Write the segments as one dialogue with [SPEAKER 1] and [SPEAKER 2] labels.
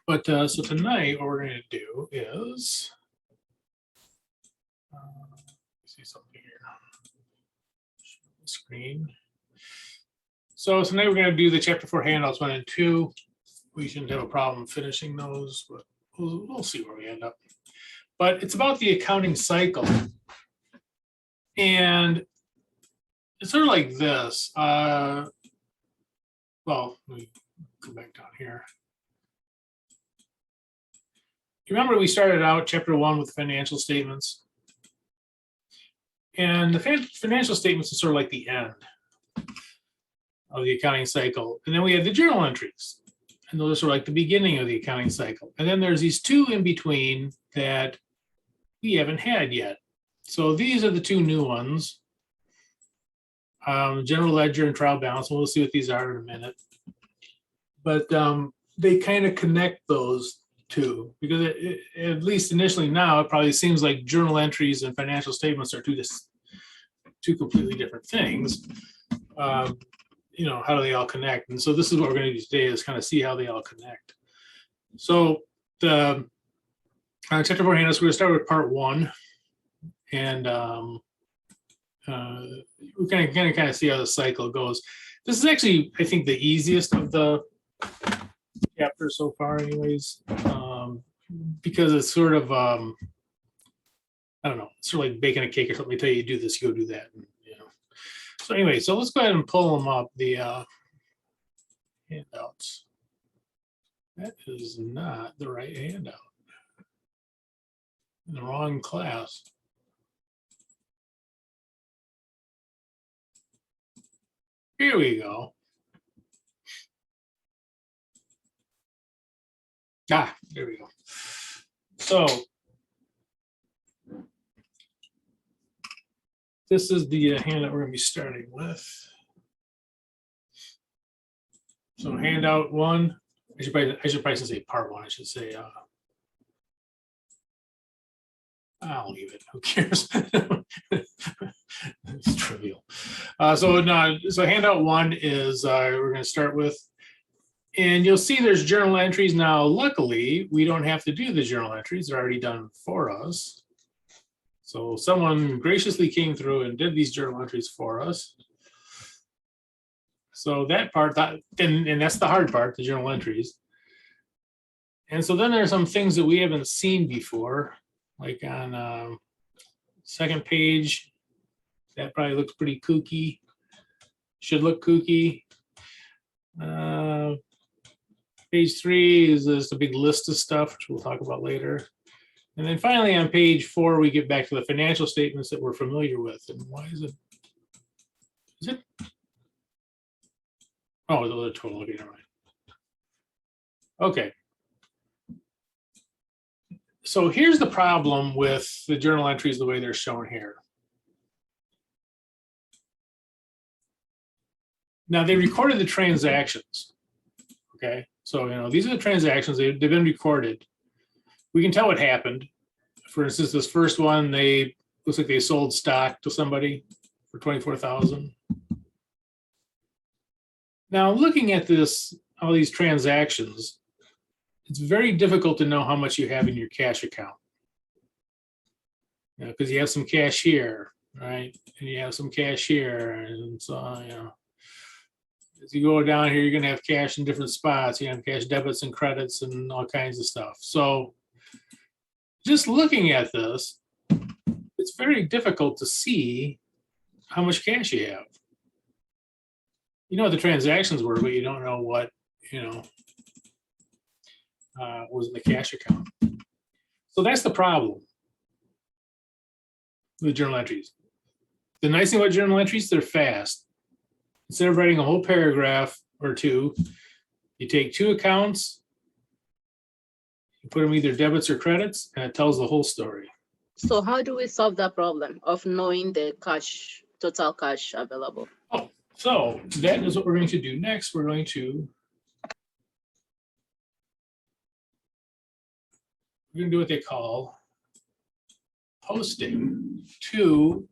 [SPEAKER 1] But so tonight, what we're going to do is see something here. Screen. So tonight we're going to do the Chapter 4 handouts 1 and 2. We shouldn't have a problem finishing those, but we'll see where we end up. But it's about the accounting cycle. And it's sort of like this. Well, let me come back down here. You remember we started out Chapter 1 with financial statements. And the financial statements is sort of like the end of the accounting cycle. And then we have the journal entries. And those are like the beginning of the accounting cycle. And then there's these two in between that we haven't had yet. So these are the two new ones. General ledger and trial balance. We'll see what these are in a minute. But they kind of connect those two, because at least initially now, it probably seems like journal entries and financial statements are two completely different things. You know, how do they all connect? And so this is what we're going to do today, is kind of see how they all connect. So the Chapter 4 handouts, we're going to start with part 1. And we're going to kind of see how the cycle goes. This is actually, I think, the easiest of the chapters so far anyways, because it's sort of, I don't know, it's sort of like baking a cake or something. They tell you do this, you go do that. And, you know. So anyway, so let's go ahead and pull them up, the handouts. That is not the right handout. In the wrong class. Here we go. Ah, there we go. So this is the handout we're going to be starting with. So handout 1, I should probably say part 1. I should say. I'll leave it. Who cares? It's trivial. So handout 1 is we're going to start with, and you'll see there's journal entries. Now, luckily, we don't have to do the journal entries. They're already done for us. So someone graciously came through and did these journal entries for us. So that part, and that's the hard part, the journal entries. And so then there's some things that we haven't seen before, like on second page. That probably looks pretty kooky. Should look kooky. Page 3 is just a big list of stuff, which we'll talk about later. And then finally on page 4, we get back to the financial statements that we're familiar with. And why is it? Is it? Oh, the total. Okay, never mind. Okay. So here's the problem with the journal entries the way they're shown here. Now they recorded the transactions. Okay, so you know these are the transactions. They've been recorded. We can tell what happened. For instance, this first one, looks like they sold stock to somebody for $24,000. Now, looking at all these transactions, it's very difficult to know how much you have in your cash account. You know, because you have some cash here, right? And you have some cash here, and so you know. As you go down here, you're going to have cash in different spots. You have cash debits and credits and all kinds of stuff. So just looking at this, it's very difficult to see how much cash you have. You know what the transactions were, but you don't know what, you know, was in the cash account. So that's the problem with journal entries. The nice thing about journal entries, they're fast. Instead of writing a whole paragraph or two, you take 2 accounts, you put them either debits or credits, and it tells the whole story.
[SPEAKER 2] So how do we solve that problem of knowing the total cash available?
[SPEAKER 1] Oh, so that is what we're going to do next. We're going to do what they call posting to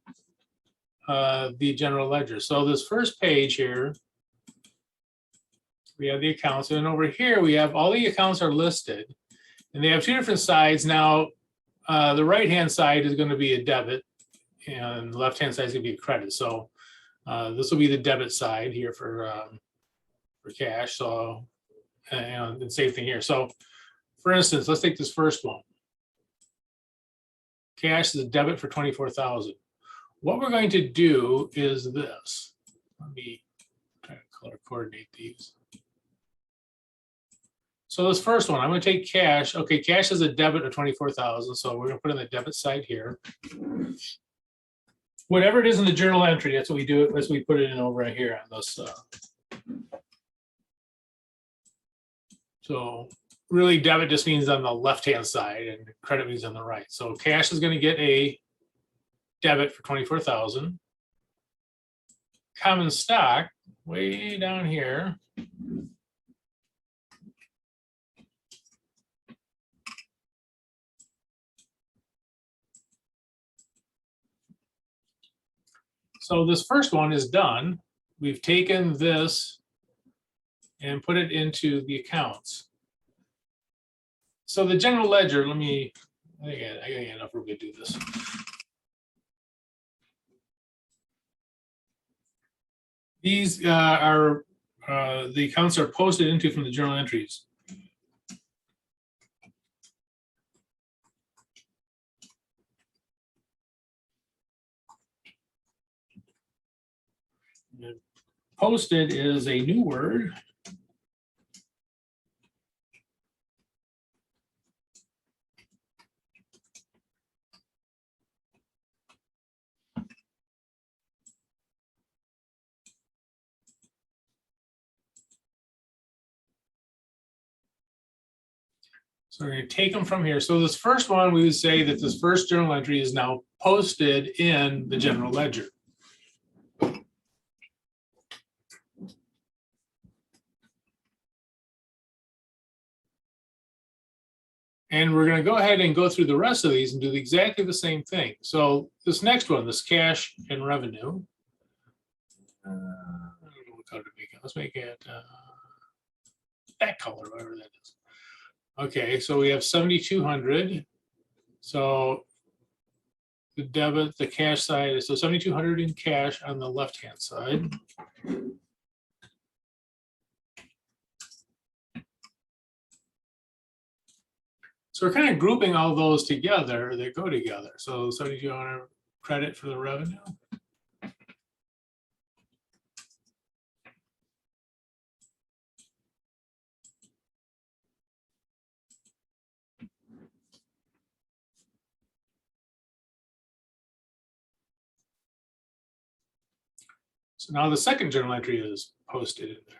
[SPEAKER 1] the general ledger. So this first page here we have the accounts, and over here we have all the accounts are listed, and they have two different sides. Now, the right-hand side is going to be a debit, and the left-hand side is going to be a credit. So this will be the debit side here for cash. So, and same thing here. So, for instance, let's take this first one. Cash is a debit for 24,000. What we're going to do is this. Let me try to color coordinate these. So this first one, I'm going to take cash. Okay, cash is a debit of 24,000. So we're going to put in the debit side here. Whatever it is in the journal entry, that's what we do. As we put it in over here on this. So really, debit just means on the left-hand side, and credit means on the right. So cash is going to get a debit for 24,000. Common stock, way down here. So this first one is done. We've taken this and put it into the accounts. So the general ledger, I gotta get enough room to do this. These are the accounts are posted into from the journal entries. Posted is a new word. So we're going to take them from here. So this first one, we would say that this first journal entry is now posted in the general ledger. And we're going to go ahead and go through the rest of these and do exactly the same thing. So this next one, this cash and revenue. I don't know what color to make it. Let's make it that color, whatever that is. Okay, so we have 7,200. So the debit, the cash side is so 7,200 in cash on the left-hand side. So we're kind of grouping all those together. They go together. So 7,200 credit for the revenue. So now the second journal entry is posted in there.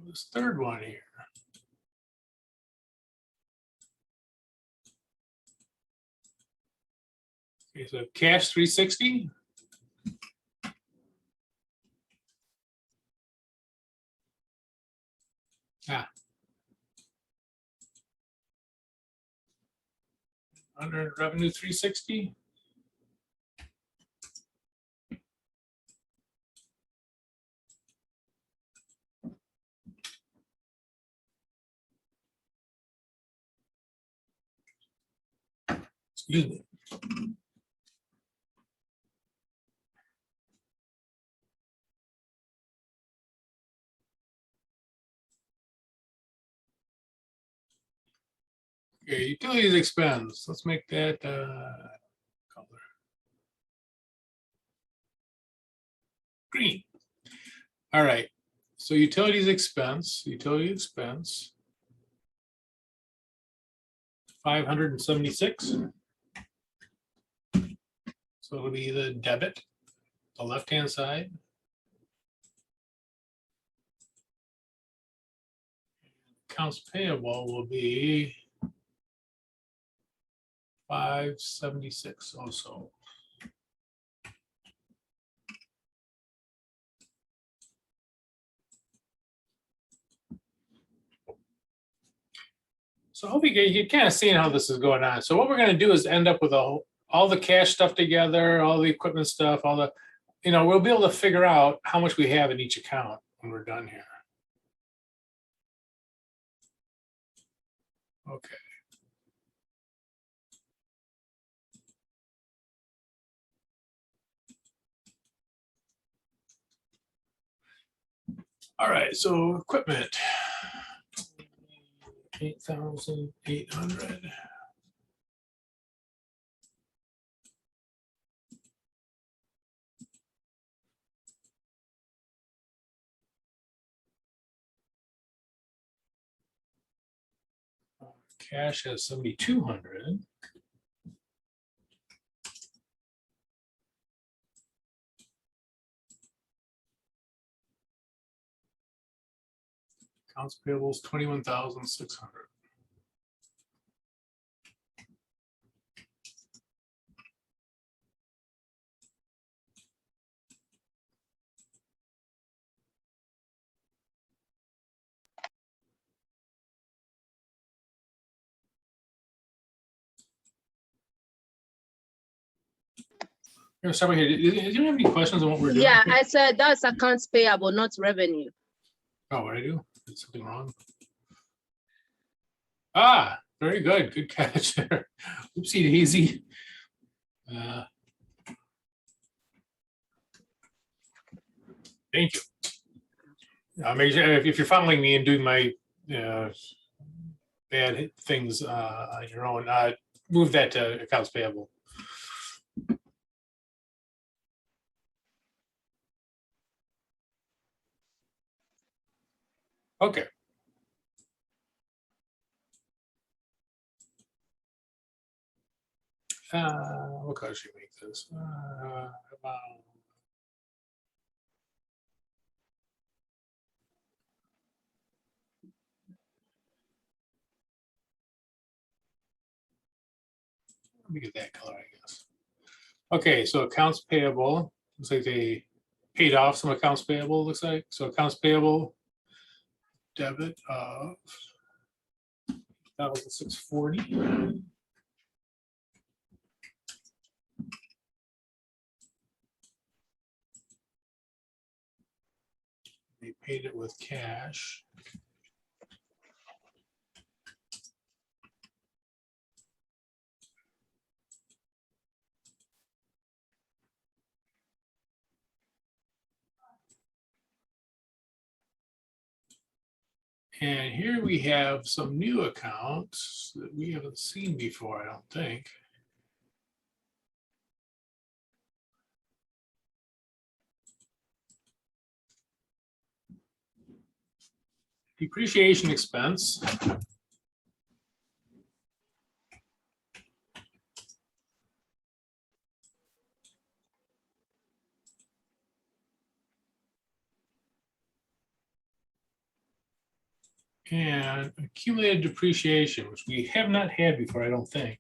[SPEAKER 1] This third one here. Okay, so cash 360. Under revenue 360. Excuse me. Okay, utilities expense. Let's make that color green. All right. So utilities expense, 576. So it'll be the debit, the left-hand side. Accounts payable will be 576 also. So I hope you kind of seeing how this is going on. So what we're going to do is end up with a all the cash stuff together, all the equipment stuff, all the, we'll be able to figure out how much we have in each account when we're done here. Okay. All right, so equipment. 8,800. Cash has 7,200. Accounts payable is 21,600. Somebody here, do you have any questions on what we're doing?
[SPEAKER 2] Yeah, I said that's accounts payable, not revenue.
[SPEAKER 1] Oh, what did I do? Did something wrong? Ah, very good. Good catch there. Oopsie daisy. Thank you. Make sure if you're following me and doing my bad things on your own, move that to accounts payable. Okay. What color should we make this? Let me get that color, I guess. Okay, so accounts payable, looks like they paid off some accounts payable, looks like. So accounts payable, debit of 1,640. They paid it with cash. And here we have some new accounts that we haven't seen before, I don't think. Depreciation expense. And accumulated depreciation, which we have not had before, I don't think.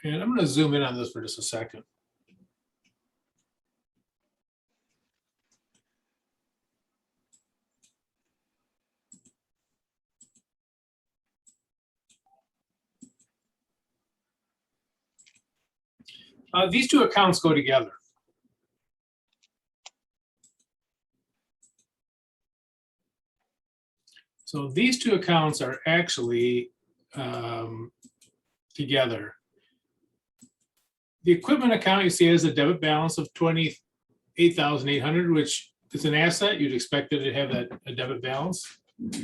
[SPEAKER 1] And I'm going to zoom in on this for just a second. These two accounts go together. So these two accounts are actually together. The equipment account you see has a debit balance of 28,800, which is an asset. You'd expect it to have a debit balance. But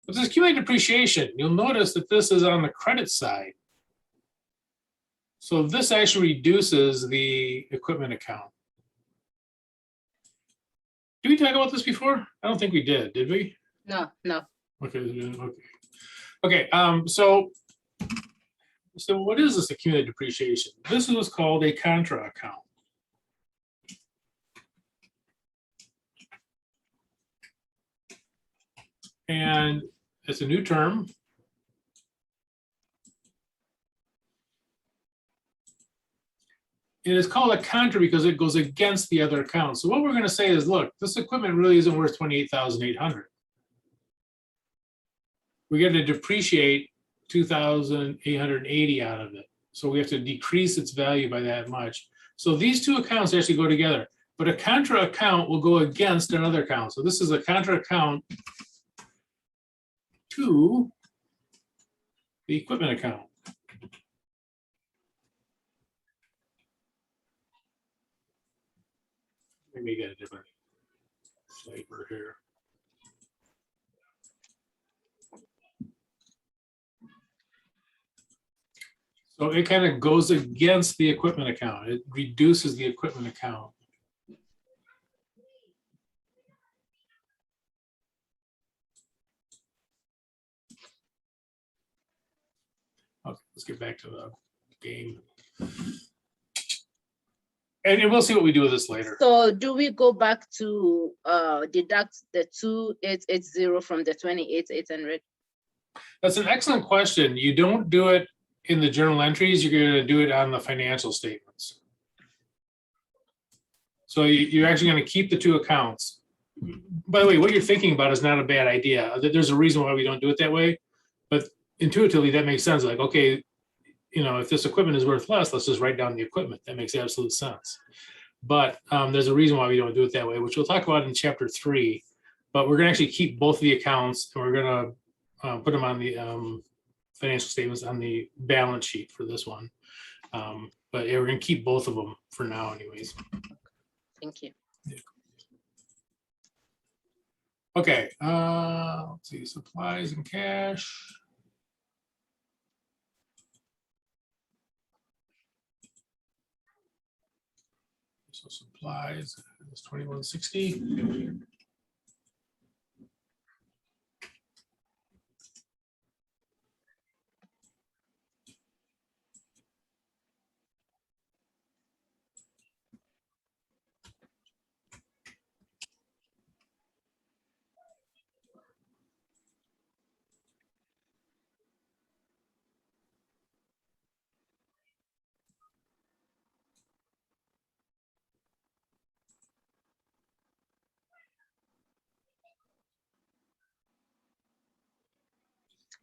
[SPEAKER 1] this accumulated depreciation, you'll notice that this is on the credit side. So this actually reduces the equipment account. Did we talk about this before? I don't think we did we?
[SPEAKER 2] No.
[SPEAKER 1] Okay. So what is this accumulated depreciation? This is what's called a contra account. And it's a new term. It is called a contra because it goes against the other account. So what we're going to say is, look, this equipment really isn't worth 28,800. We get to depreciate 2,880 out of it. So we have to decrease its value by that much. So these two accounts actually go together, but a contra account will go against another account. So this is a contra account to the equipment account. Let me get a different flavor here. So it kind of goes against the equipment account. It reduces the equipment account. Okay, let's get back to the game. And we'll see what we do with this later.
[SPEAKER 2] So do we go back to deduct the 2,880 from the 28,800?
[SPEAKER 1] That's an excellent question. You don't do it in the journal entries, you're going to do it on the financial statements. So you're actually going to keep the two accounts. By the way, what you're thinking about is not a bad idea. There's a reason why we don't do it that way, but intuitively that makes sense. Like, okay, if this equipment is worth less, let's just write down the equipment. That makes absolute sense. But there's a reason why we don't do it that way, which we'll talk about in chapter 3. But we're going to actually keep both of the accounts, and we're going to put them on the financial statements on the balance sheet for this one. But yeah, we're going to keep both of them for now anyways.
[SPEAKER 2] Thank you.
[SPEAKER 1] Yeah. Okay, let's see, supplies and cash. So supplies is 2160.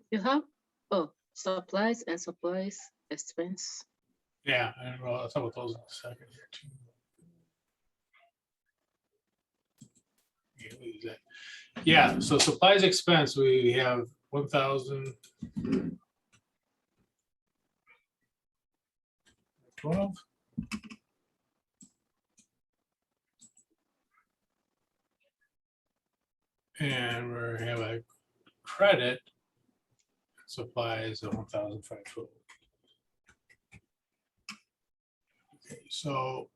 [SPEAKER 2] You have supplies and supplies expense.
[SPEAKER 1] Yeah, and well, I'll talk about those in a second here too. Yeah, we'll use that. Yeah, so supplies expense, we have 1,012. And we have a credit supplies of 1,512. Okay, so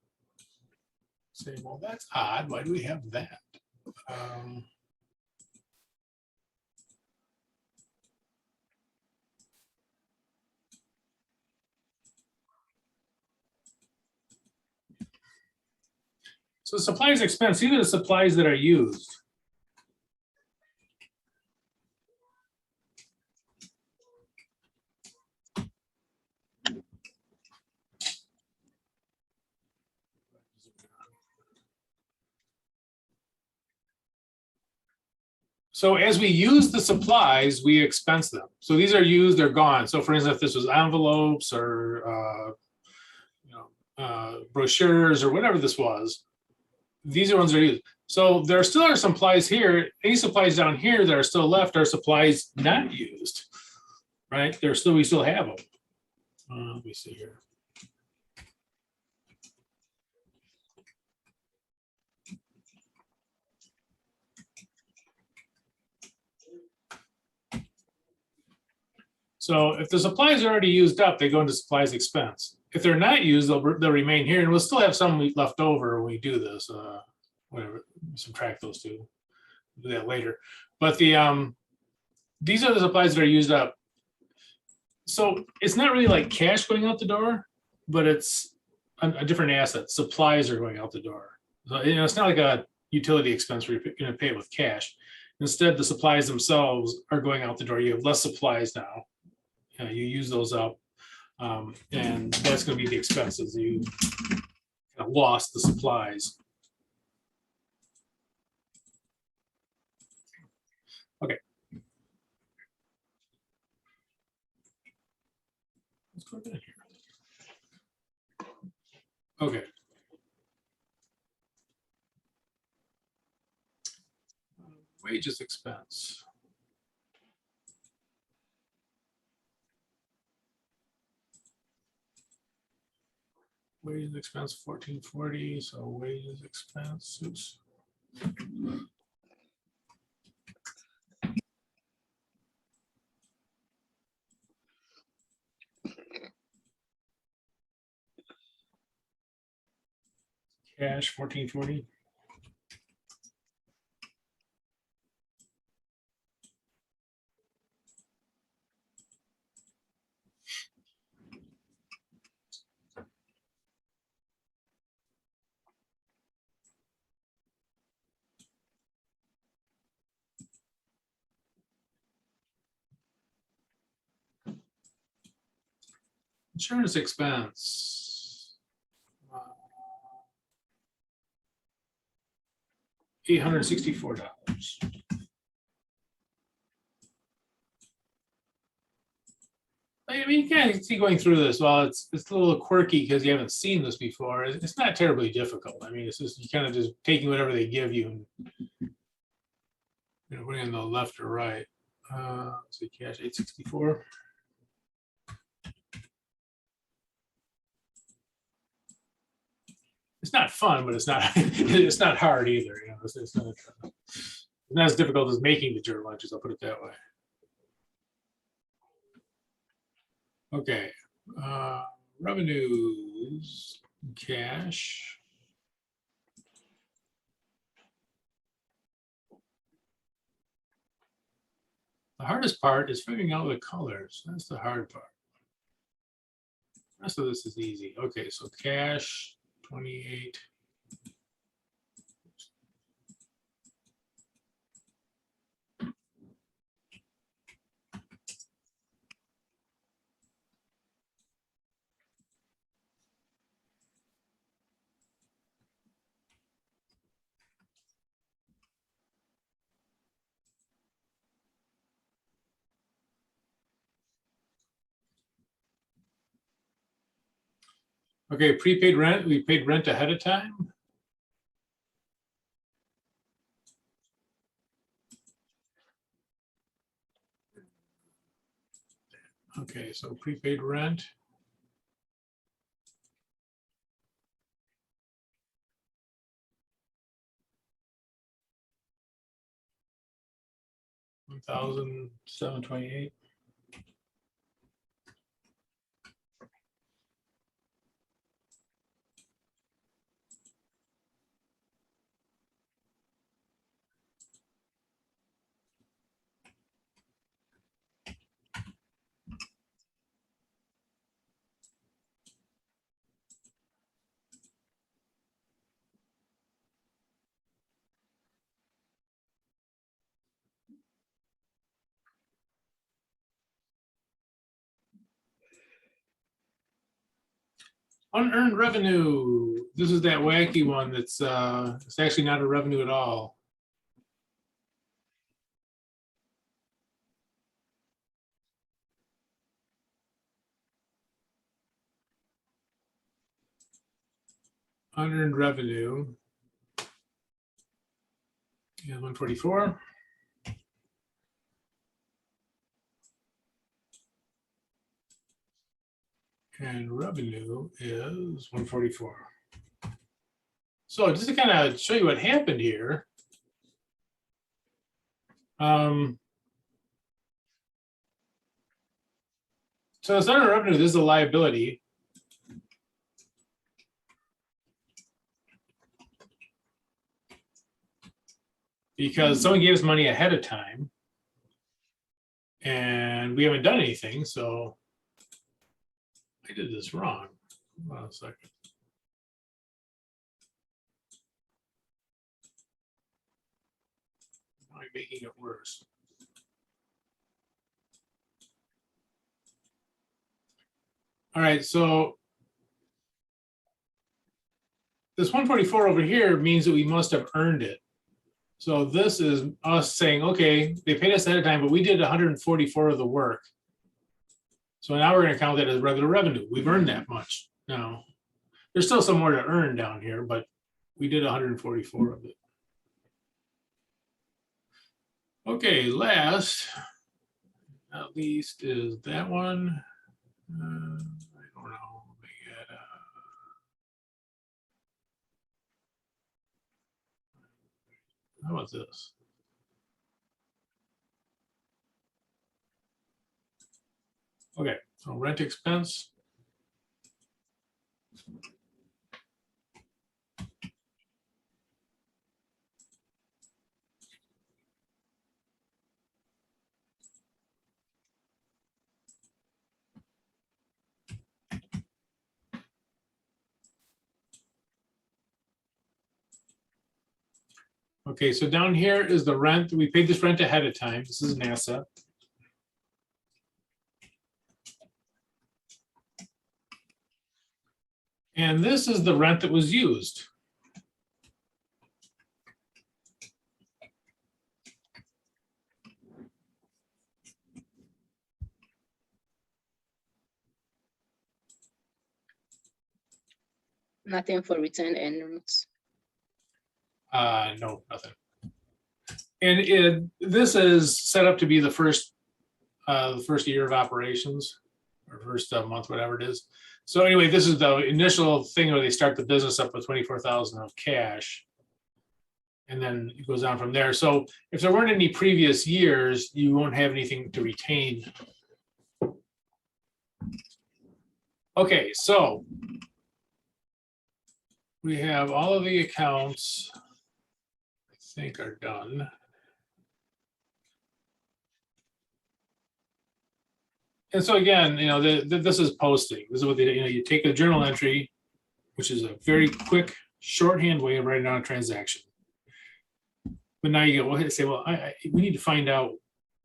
[SPEAKER 1] say, well, that's odd. Why do we have that? So supplies expense, these are the supplies that are used. So as we use the supplies, we expense them. So these are used, they're gone. So for instance, if this was envelopes or brochures or whatever this was, these are ones that are used. So there still are some supplies here. Any supplies down here that are still left are supplies not used, right? We still have them. Let me see here. So if the supplies are already used up, they go into supplies expense. If they're not used, they'll remain here, and we'll still have some left over when we do this. Whatever, subtract those two. We'll do that later. But these are the supplies that are used up. So it's not really like cash going out the door, but it's a different asset. Supplies are going out the door. So, it's not like a utility expense where you're going to pay it with cash. Instead, the supplies themselves are going out the door. You have less supplies now. You use those up. And that's going to be the expenses. You kind of lost the supplies. Okay. Let's go down here. Okay. Wages expense. Wages expense 1440. So wages expenses. Cash 1440. Insurance expense. $864. I mean, you kind of see going through this. Well, it's a little quirky because you haven't seen this before. It's not terribly difficult. I mean, it's just you kind of just taking whatever they give you and putting on the left or right. So cash 864. It's not fun, but it's not it's not hard either. It's not as difficult as making the journal entries. I'll put it that way. Okay, revenues, cash. The hardest part is figuring out the colors. That's the hard part. The rest of this is easy. Okay, so cash, 28. Okay, prepaid rent, we paid rent ahead of time. Okay, so prepaid rent. $1,728. Unearned revenue. This is that wacky one that's it's actually not a revenue at all. Unearned revenue is 144. And revenue is 144. So just to kind of show you what happened here. So it's not a revenue, this is a liability. Because someone gave us money ahead of time and we haven't done anything, so I did this wrong. Hold on a second. Now I'm making it worse. All right, so this 144 over here means that we must have earned it. So this is us saying, okay, they paid us ahead of time, but we did 144 of the work. So now we're going to count that as regular revenue. We've earned that much. Now, there's still some more to earn down here, but we did 144 of it. Okay, last, not least, is that one. I don't know. How about this? Okay, so rent expense. Okay, so down here is the rent. We paid this rent ahead of time. This is NASA. And this is the rent that was used.
[SPEAKER 2] Nothing for return earnings.
[SPEAKER 1] No, nothing. And this is set up to be the first year of operations, or first month, whatever it is. So anyway, this is the initial thing where they start the business up with 24,000 of cash. And then it goes on from there. So if there weren't any previous years, you won't have anything to retain. Okay, so we have all of the accounts, I think, are done. And so again, this is posting. This is what you take a journal entry, which is a very quick shorthand way of writing down a transaction. But now you go, say, well, we need to find out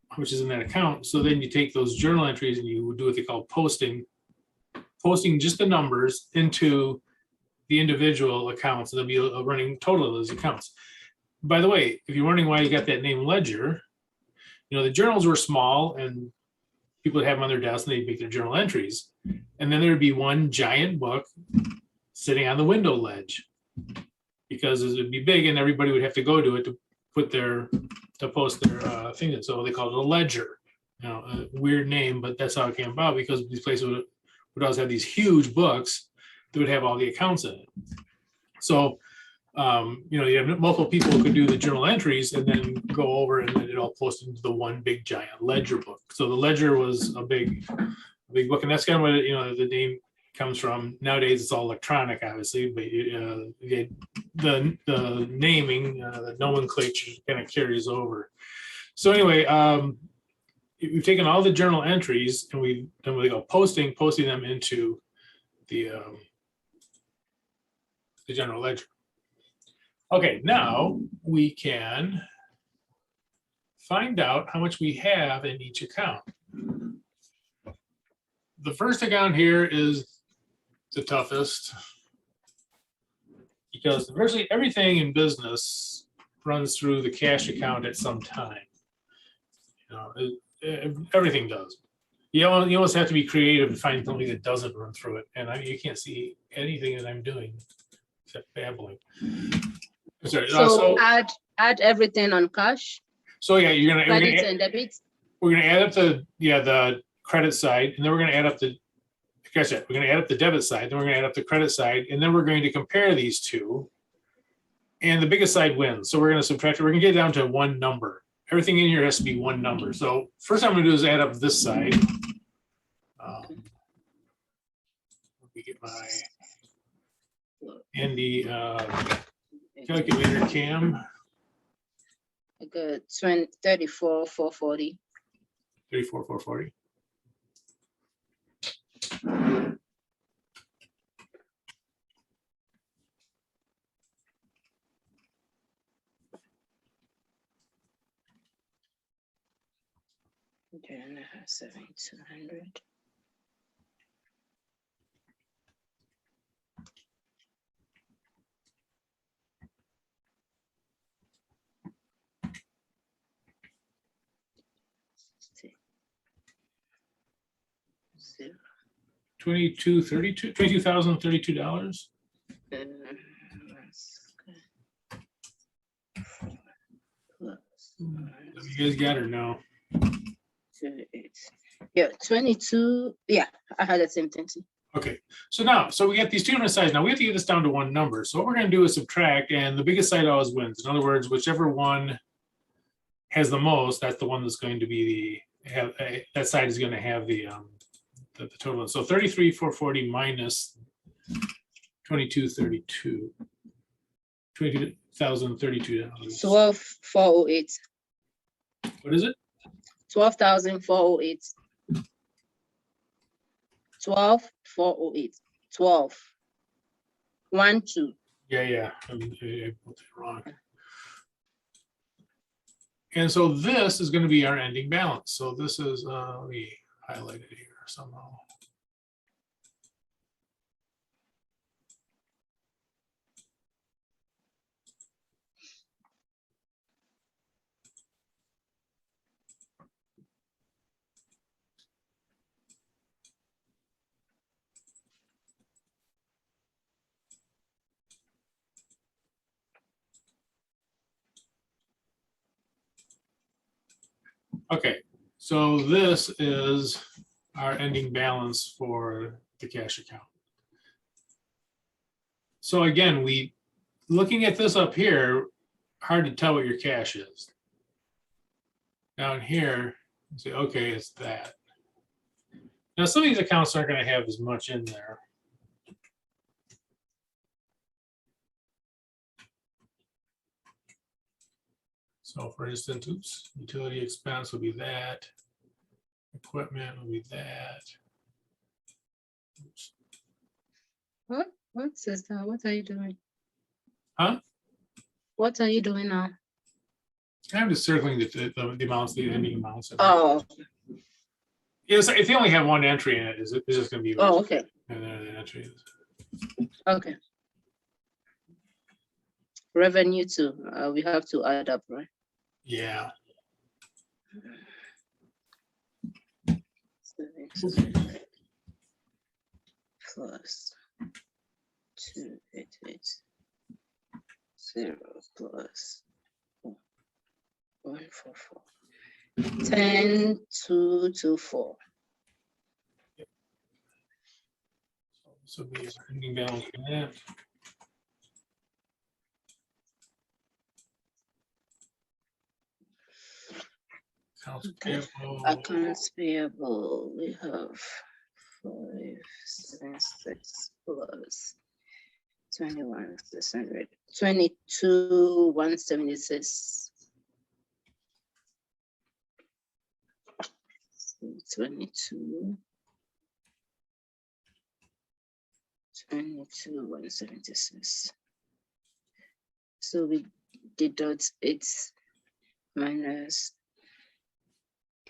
[SPEAKER 1] how much is in that account. So then you take those journal entries and you do what they call posting just the numbers into the individual accounts. There'll be a running total of those accounts. By the way, if you're wondering why you got that name ledger, the journals were small and people would have them on their desk and they'd make their journal entries. And then there'd be one giant book sitting on the window ledge because it would be big and everybody would have to go to it to post their thing. So they called it a ledger. A weird name, but that's how it came about, because these places would always have these huge books that would have all the accounts in it. So, you have multiple people who could do the journal entries and then go over and then it all posted into the one big giant ledger book. So the ledger was a big book, and that's kind of what the name comes from. Nowadays it's all electronic, obviously, but the naming, the nomenclature kind of carries over. So anyway, we've taken all the journal entries and we go posting them into the general ledger. Okay, now we can find out how much we have in each account. The first account here is the toughest, because virtually everything in business runs through the cash account at some time. Everything does. You almost have to be creative to find something that doesn't run through it. And you can't see anything that I'm doing except babbling. Sorry.
[SPEAKER 2] So add everything on cash.
[SPEAKER 1] So yeah,
[SPEAKER 2] credits and debits.
[SPEAKER 1] We're gonna add up the credit side, and then we're gonna add up the we're gonna add up the debit side, then we're gonna add up the credit side, and then we're going to compare these two. And the biggest side wins. So we're gonna subtract. We're gonna get down to one number. Everything in here has to be one number. So first I'm gonna do is add up this side. Let me get my handy calculator cam.
[SPEAKER 2] I got 34,440.
[SPEAKER 1] 34,440.
[SPEAKER 2] Then I have 7,200.
[SPEAKER 1] $22,032. You guys got it or no?
[SPEAKER 2] Yeah, 22. Yeah, I had the same thing too.
[SPEAKER 1] Okay, so we got these two different sides. Now we have to get this down to one number. So what we're going to do is subtract, and the biggest side always wins. In other words, whichever one has the most, that's the one that's going to be that side is going to have the total. So 33,440 minus 22,032. $22,032.
[SPEAKER 2] 12,408.
[SPEAKER 1] What is it?
[SPEAKER 2] 12,408. 12,408. 12. 1, 2.
[SPEAKER 1] Yeah. I put that wrong. And so this is going to be our ending balance. So this is, let me highlight it here somehow. Okay, so this is our ending balance for the cash account. So again, looking at this up here, hard to tell what your cash is. Down here, you say, okay, it's that. Now, some of these accounts aren't going to have as much in there. So for instance, oops, utility expense will be that. Equipment will be that. Oops.
[SPEAKER 2] What is that? What are you doing?
[SPEAKER 1] Huh?
[SPEAKER 2] What are you doing now?
[SPEAKER 1] I'm just circling the amounts, the ending amounts.
[SPEAKER 2] Oh.
[SPEAKER 1] Yes, if you only have one entry in it, it's just going to be.
[SPEAKER 2] Oh, okay.
[SPEAKER 1] And then the entry is.
[SPEAKER 2] Okay. Revenue too. We have to add up, right?
[SPEAKER 1] Yeah.
[SPEAKER 2] Plus 2,880 plus 144. 10,224.
[SPEAKER 1] So be ending balance in that.
[SPEAKER 2] Accounts payable, we have 576 plus 21,600, 22,176. 22,176. So we deduct 8 minus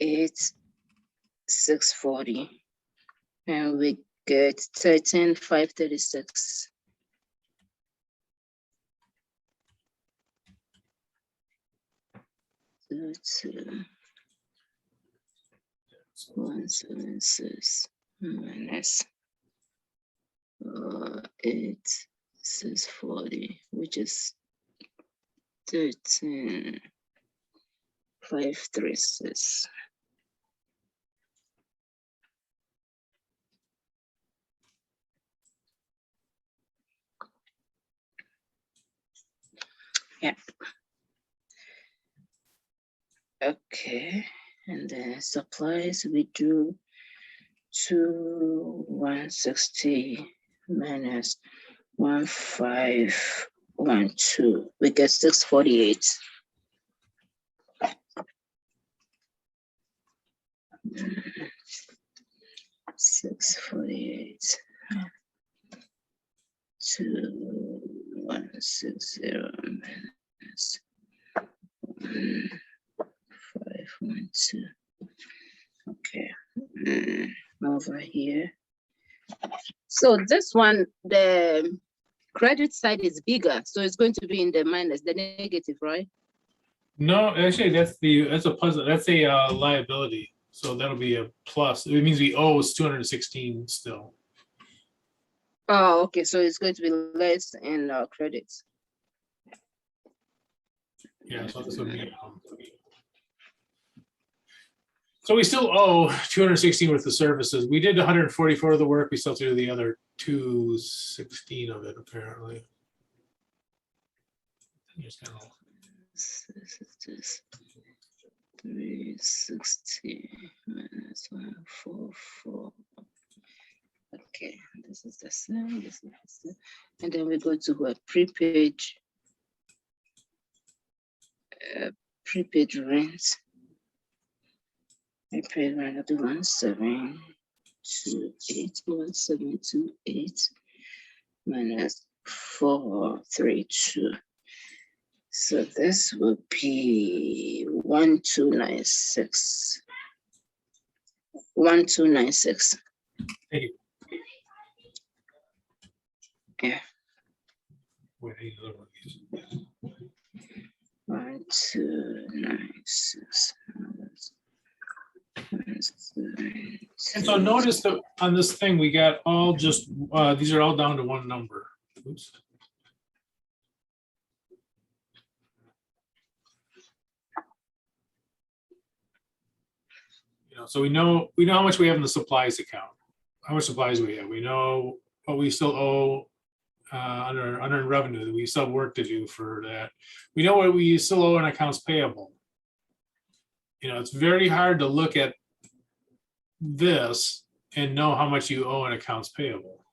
[SPEAKER 2] 8,640, and we get 13,536. That's 176 minus 8,640, which is 13,536. Yeah. Okay, and then supplies, we do 2,160 minus 1,512. We get 648. 648. 2,160 minus 1,512. Okay, over here. So this one, the credit side is bigger, so it's going to be in the minus, the negative, right?
[SPEAKER 1] No, actually, that's a puzzle. That's a liability. So that'll be a plus. It means we owe is 216 still.
[SPEAKER 2] Oh, okay, so it's going to be less in credits.
[SPEAKER 1] Yeah, so this would be. So we still owe 216 worth of services. We did 144 of the work. We still have to do the other 216 of it, apparently. Just kind of.
[SPEAKER 2] This is 360 minus 144. Okay, this is the same. This is the same. And then we go to what? Prepaid rent. Prepaid rent of the 1728 minus 432. So this will be 1296. 1296.
[SPEAKER 1] Thank you.
[SPEAKER 2] Yeah.
[SPEAKER 1] Wait, I need another one of these.
[SPEAKER 2] 1296.
[SPEAKER 1] And so notice that on this thing, we got all just, these are all down to one number. Oops. You know, so we know how much we have in the supplies account. How much supplies we have. We know what we still owe under revenue, that we still have work to do for that. We know what we still owe in accounts payable. You know, it's very hard to look at this and know how much you owe in accounts payable.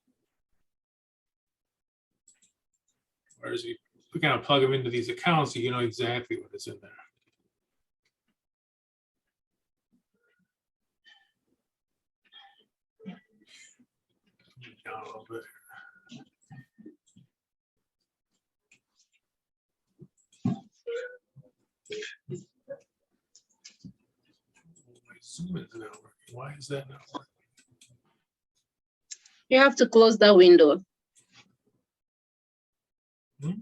[SPEAKER 1] Whereas you kind of plug them into these accounts, you know exactly what is in there. Down a little bit. Zoom is not working. Why is that not working?
[SPEAKER 2] You have to close that window.
[SPEAKER 1] Hmm?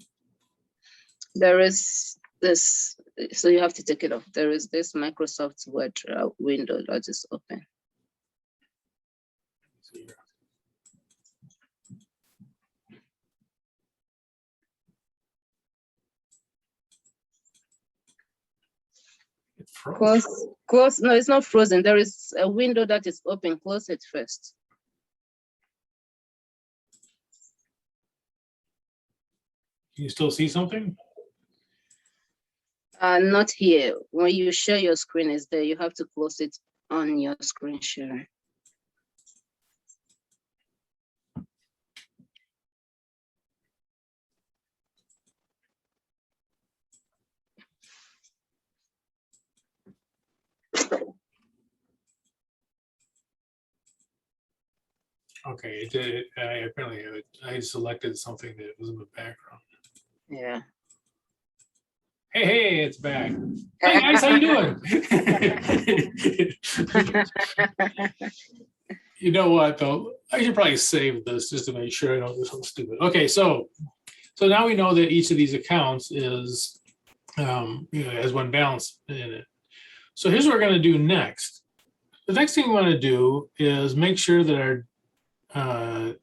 [SPEAKER 2] There is this, so you have to take it off. There is this Microsoft Word window that is open. Close. No, it's not frozen. There is a window that is open. Close it first.
[SPEAKER 1] Can you still see something?
[SPEAKER 2] Not here. When you share your screen, is there. You have to close it on your screen share.
[SPEAKER 1] Okay, it did. Apparently, I selected something that was in the background.
[SPEAKER 2] Yeah.
[SPEAKER 1] Hey, it's back. Hey guys, how you doing? You know what though? I should probably save this just to make sure I don't do something stupid. Okay, so now we know that each of these accounts is, has one balance in it. So here's what we're going to do next. The next thing we want to do is make sure that our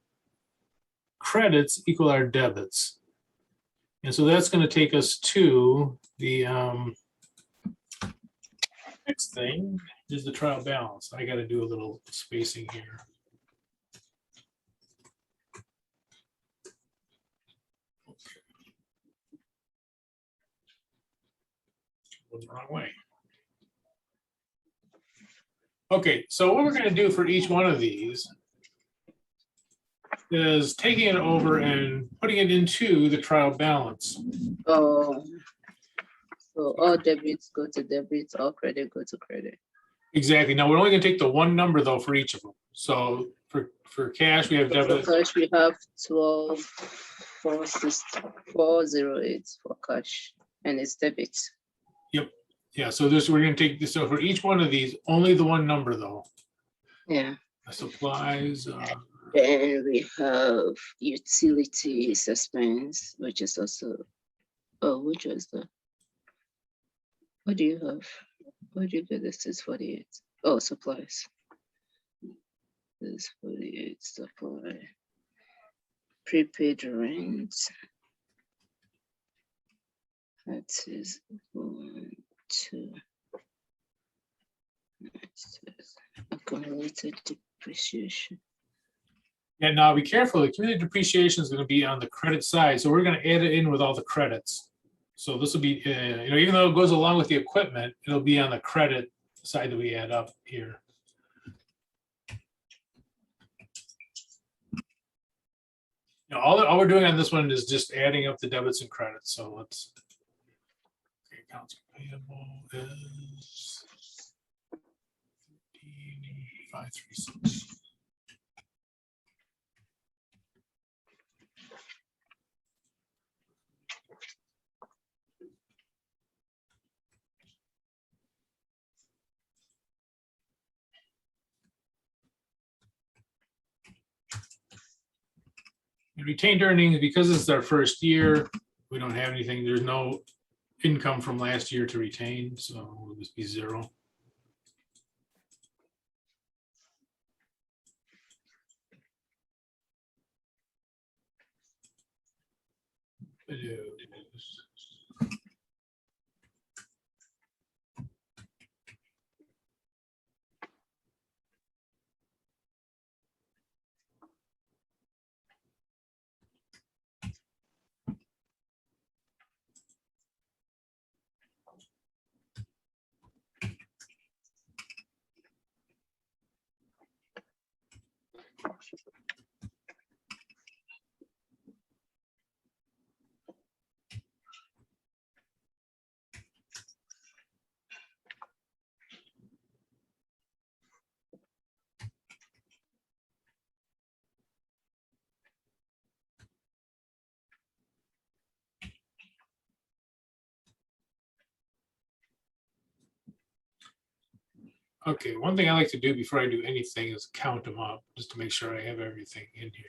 [SPEAKER 1] credits equal our debits. And so that's going to take us to the next thing is the trial balance. I got to do a little spacing here. Okay. Went the wrong way. Okay, so what we're going to do for each one of these is taking it over and putting it into the trial balance.
[SPEAKER 2] Oh, so all debits go to debits, all credit go to credit.
[SPEAKER 1] Exactly. Now we're only going to take the one number though for each of them. So for cash, we have debit.
[SPEAKER 2] For cash, we have 12,408 for cash, and it's debit.
[SPEAKER 1] Yep. Yeah. So we're going to take this. So for each one of these, only the one number though.
[SPEAKER 2] Yeah.
[SPEAKER 1] Supplies.
[SPEAKER 2] And we have utility suspense, which is also, which was the, what do you have? What do you get? This is 48. Oh, supplies. This 48 supply. Prepaid rent. That is 1, 2. Accumulated depreciation.
[SPEAKER 1] Yeah, now be careful. The cumulative depreciation is going to be on the credit side, so we're going to add it in with all the credits. So this will be, even though it goes along with the equipment, it'll be on the credit side that we add up here. All we're doing on this one is just adding up the debits and credits. So let's. Okay, accounts payable is 536. And retained earnings, because it's our first year, we don't have anything. There's no income from last year to retain, so it'll just be 0. Okay, one thing I like to do before I do anything is count them up, just to make sure I have everything in here.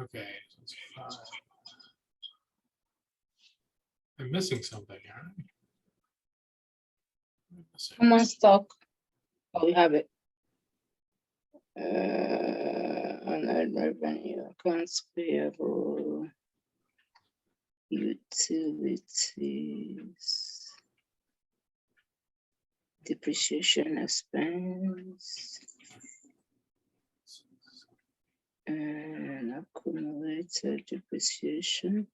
[SPEAKER 1] Okay, so it's 5. I'm missing something, aren't I?
[SPEAKER 2] Common stock. Oh, we have it. Unearned revenue, accounts payable, utilities, depreciation expense, and accumulated depreciation.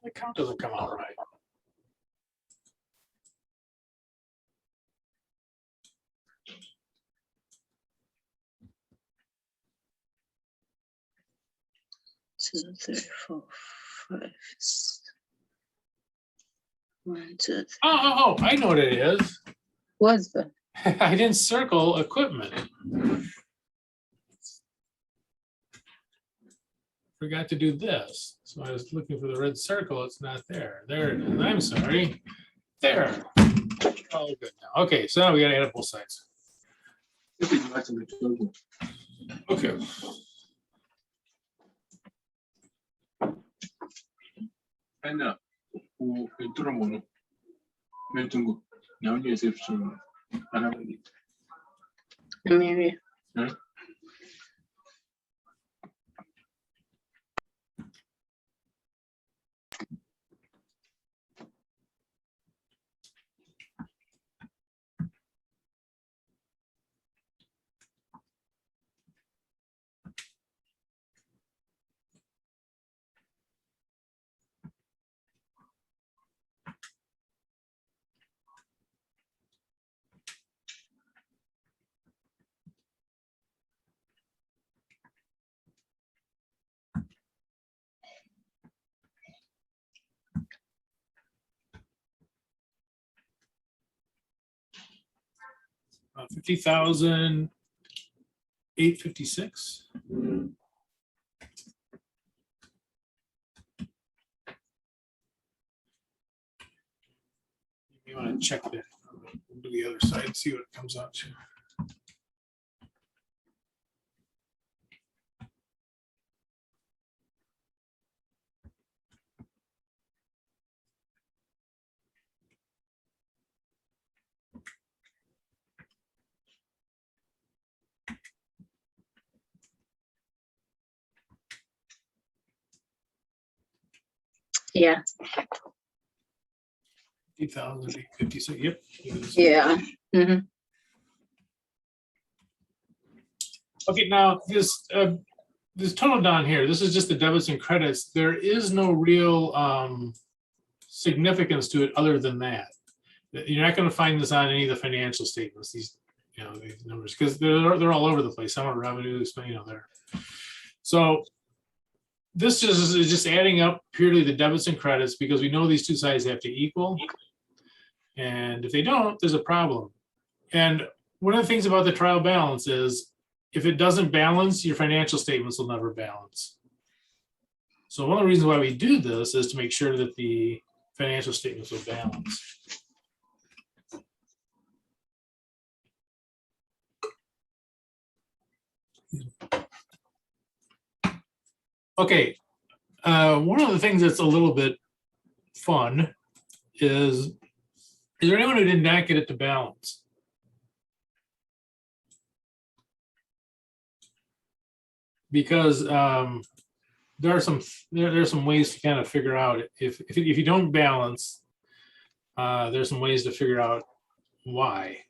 [SPEAKER 1] The count doesn't come out right.
[SPEAKER 2] Two, three, four, 5, 6. 1, 2, 3.
[SPEAKER 1] Oh, I know what it is.
[SPEAKER 2] What's that?
[SPEAKER 1] I didn't circle equipment. Forgot to do this. So I was looking for the red circle. It's not there. There it is. I'm sorry. There. Oh, good now. Okay, so now we got to add up both sides. Okay.
[SPEAKER 3] Anna, o entramos me tunggu. Now you say some.
[SPEAKER 2] Mary.
[SPEAKER 1] 50,856. You want to check that. We'll do the other side and see what it comes out to.
[SPEAKER 2] Yeah,
[SPEAKER 1] 50,856. Yep. it is.
[SPEAKER 2] yeah. Mhm.
[SPEAKER 1] Okay, now this total down here, this is just the debits and credits. There is no real significance to it other than that. You're not going to find this on any of the financial statements, these numbers, because they're all over the place. Some are revenues, they're. So this is just adding up purely the debits and credits because we know these two sides have to equal. And if they don't, there's a problem. And one of the things about the trial balance is if it doesn't balance, your financial statements will never balance. So one of the reasons why we do this is to make sure that the financial statements will balance. Okay, one of the things that's a little bit fun is there anyone who did not get it to balance? Because there are some ways to kind of figure out if you don't balance, there's some ways to figure out why.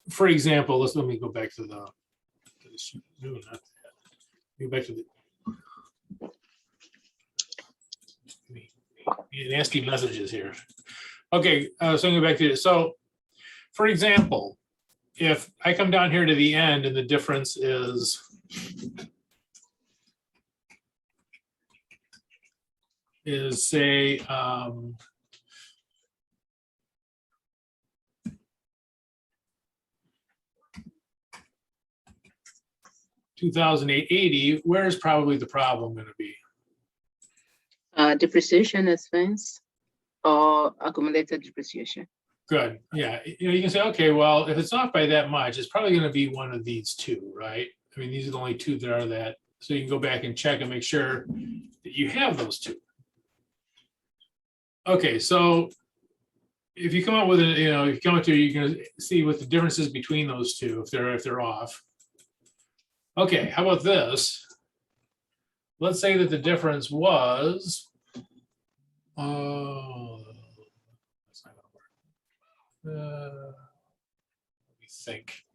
[SPEAKER 1] For example, let me go back to the no, not that. Go back to the nasty messages here. Okay, so I'm going back to it. So, for example, if I come down here to the end and the difference is say 2,880, where's probably the problem going to be?
[SPEAKER 2] Depreciation expense or accumulated depreciation.
[SPEAKER 1] Good. Yeah. You can say, okay, well, if it's off by that much, it's probably going to be one of these two, right? I mean, these are the only two that are that. So you can go back and check and make sure that you have those two. Okay. So if you come up with it, if you come up to, you're going to see what the differences between those two, if they're off. Okay. How about this? Let's say that the difference was, that's not gonna work. Let me think.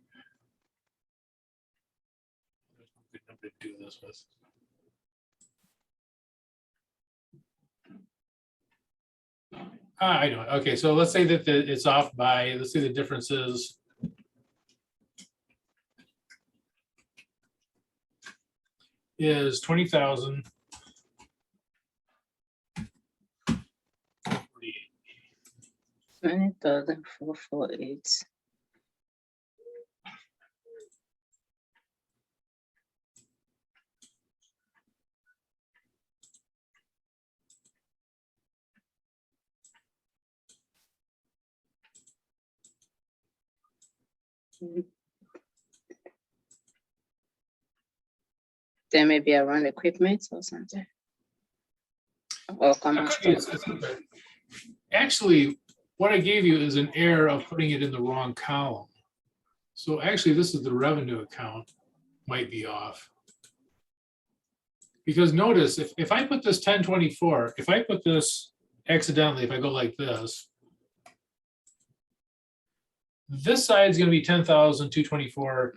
[SPEAKER 1] There's no good number to do this with. I know. Okay, so let's say that it's off by, let's say the difference is 20,000.
[SPEAKER 2] 20,448. There may be around equipment or something. Or common stock.
[SPEAKER 1] Actually, what I gave you is an error of putting it in the wrong column. So actually, this is the revenue account might be off. Because notice, if I put this 1024, if I put this accidentally, if I go like this side is going to be 10,224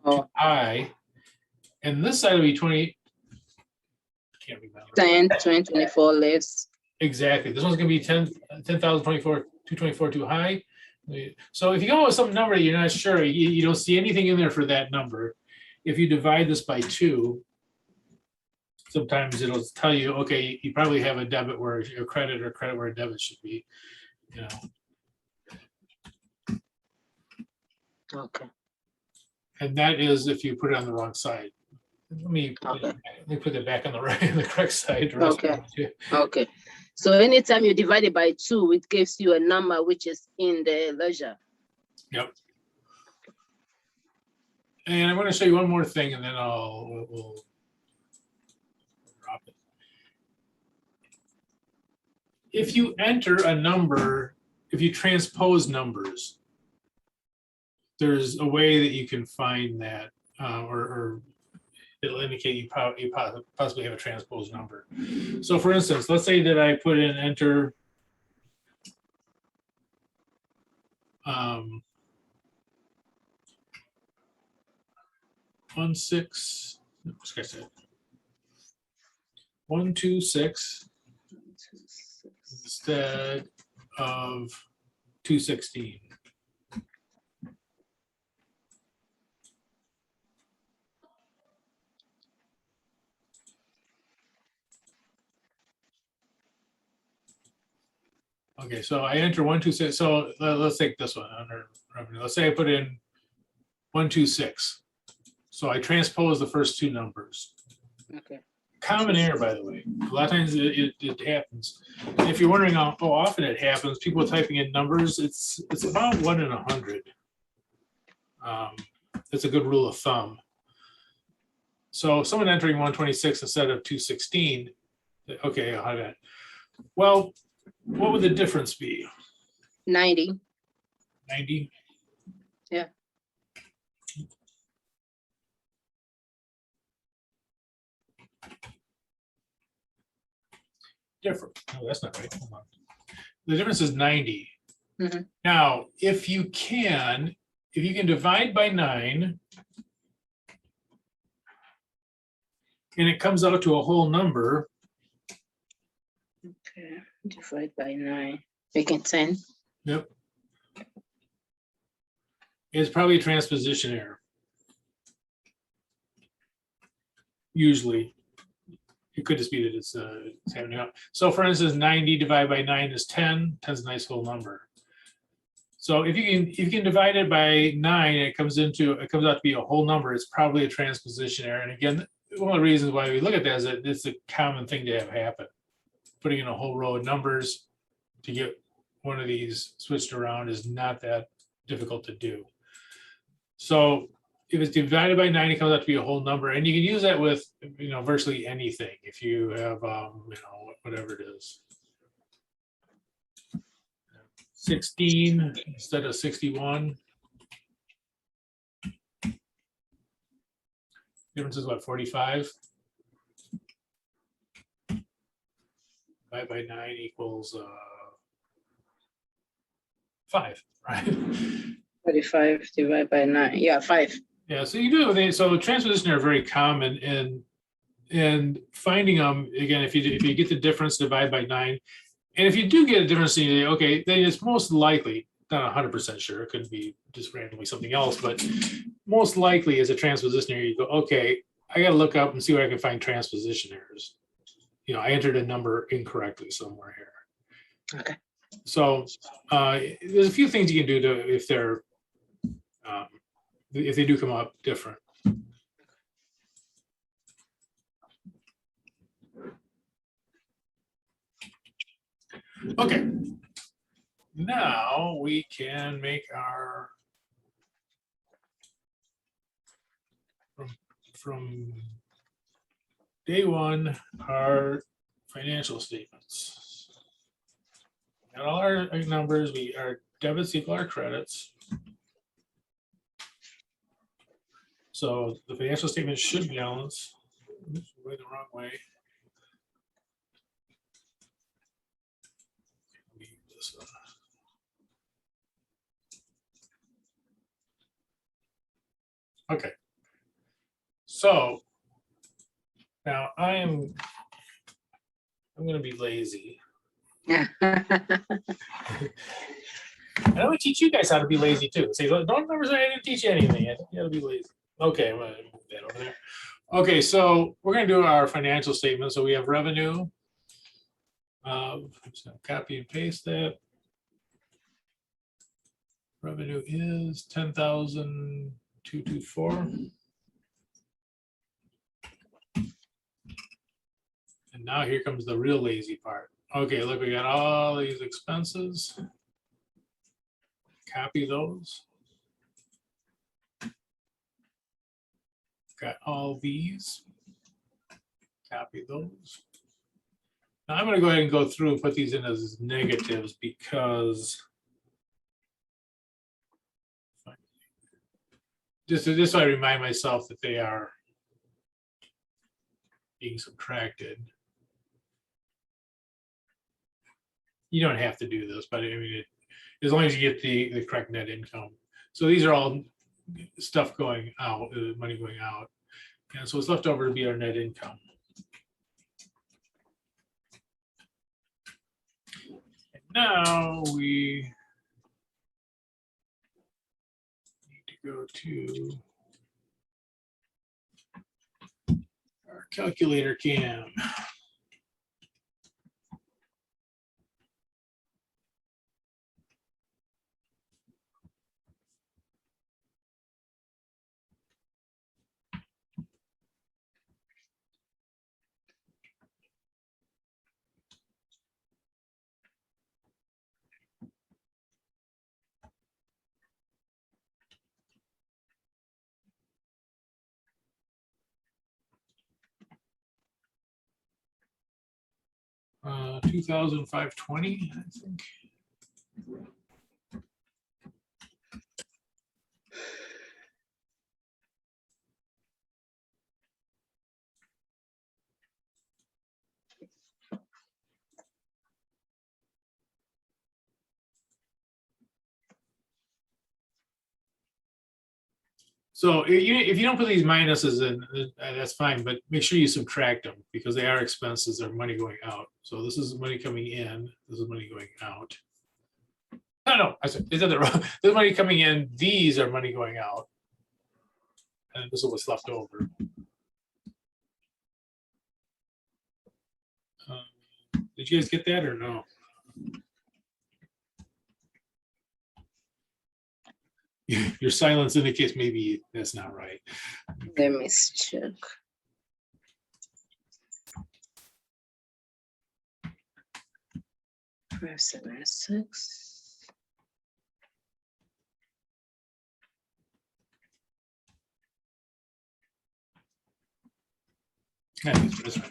[SPEAKER 2] Oh,
[SPEAKER 1] high, and this side will be 20. Can't remember.
[SPEAKER 2] 10, 2024 less.
[SPEAKER 1] Exactly. This one's going to be 10,224 too high. So if you go with some number you're not sure, you don't see anything in there for that number. If you divide this by 2, sometimes it'll tell you, okay, you probably have a debit where a credit or credit where a debit should be.
[SPEAKER 2] Okay.
[SPEAKER 1] And that is if you put it on the wrong side. Let me put it back on the right, the correct side. the rest of
[SPEAKER 2] Okay.
[SPEAKER 1] it.
[SPEAKER 2] Okay. So anytime you divide it by 2, it gives you a number which is in the ledger.
[SPEAKER 1] Yep. And I'm going to show you one more thing, and then we'll drop it. If you enter a number, if you transpose numbers, there's a way that you can find that, or it'll indicate you possibly have a transposed number. So for instance, let's say that I put in enter 126 instead of 216. Okay, so I enter 126. So let's take this one under revenue. Let's say I put in 126. So I transpose the first 2 numbers.
[SPEAKER 2] Okay.
[SPEAKER 1] Common error, by the way. A lot of times it happens. And if you're wondering how often it happens, people typing in numbers, it's about 1 in 100. It's a good rule of thumb. So someone entering 126 instead of 216, okay, I'll have that. Well, what would the difference be?
[SPEAKER 2] 90.
[SPEAKER 1] 90?
[SPEAKER 2] Yeah.
[SPEAKER 1] Different. No, that's not right. Hold on. The difference is 90.
[SPEAKER 2] Mhm.
[SPEAKER 1] Now, if you can divide by 9, and it comes out to a whole number,
[SPEAKER 2] Okay. Divide by 9. Making 10.
[SPEAKER 1] yep, it's probably a transposition error. Usually, it could just be that it's happening up. So for instance, 90 divided by 9 is 10. 10 is a nice whole number. So if you can divide it by 9, it comes out to be a whole number. It's probably a transposition error. And again, one of the reasons why we look at that is that it's a common thing to have happen. Putting in a whole row of numbers to get one of these switched around is not that difficult to do. So if it's divided by 9, it comes out to be a whole number, and you can use that with virtually anything. If you have whatever it is, 16 instead of 61. Difference is what, 45? Divided by 9 equals 5, right?
[SPEAKER 2] 45 divided by 9. Yeah, 5.
[SPEAKER 1] Yeah, so you do. So transposition are very common, and finding them again. If you get the difference, divide by 9, and if you do get a difference, okay, then it's most likely, not 100% sure. It could be just randomly something else, but most likely as a transposition error, you go, okay, I got to look up and see where I can find transposition errors. I entered a number incorrectly somewhere here.
[SPEAKER 2] Okay.
[SPEAKER 1] So there's a few things you can do if they do come up different. Okay, now we can make our from day 1 our financial statements. Got all our numbers. Our debits equal our credits. So the financial statement should balance. Oops, way the wrong way. This one. Okay. So now I'm going to be lazy.
[SPEAKER 2] Yeah.
[SPEAKER 1] And I'm going to teach you guys how to be lazy too. Say, don't ever say I didn't teach you anything. You got to be lazy. Okay, I'm going to move that over there. Okay, so we're going to do our financial statement. So we have revenue. I'm just going to copy and paste that. Revenue is 10,224. And now here comes the real lazy part. Okay, look, we got all these expenses. Copy those. Got all these. Copy those. Now I'm going to go ahead and go through and put these in as negatives because just so I remind myself that they are being subtracted. You don't have to do this, but I mean, as long as you get the correct net income. So these are all stuff going out, money going out. And so what's left over to be our net income. And now we need to go to our calculator cam. Uh, 2,520, I think. So if you don't put these minuses in, that's fine, but make sure you subtract them because they are expenses, they're money going out. So this is money coming in, this is money going out. No, I said, is that wrong? This is money coming in, these are money going out. And this is what's left over. Did you guys get that or no? Your silence indicates maybe that's not right.
[SPEAKER 2] Let me check. Five, 7, 6.
[SPEAKER 1] Yeah, that's right.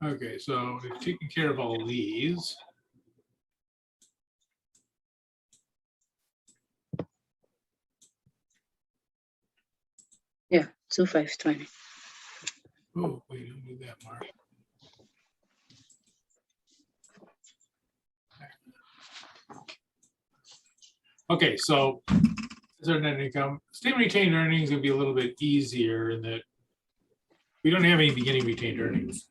[SPEAKER 1] Okay, so we've taken care of all these.
[SPEAKER 2] Yeah, 2,520.
[SPEAKER 1] Oh, wait, don't do that, Mark. Okay, so is our net income. Statement retained earnings would be a little bit easier in that we don't have any beginning retained earnings.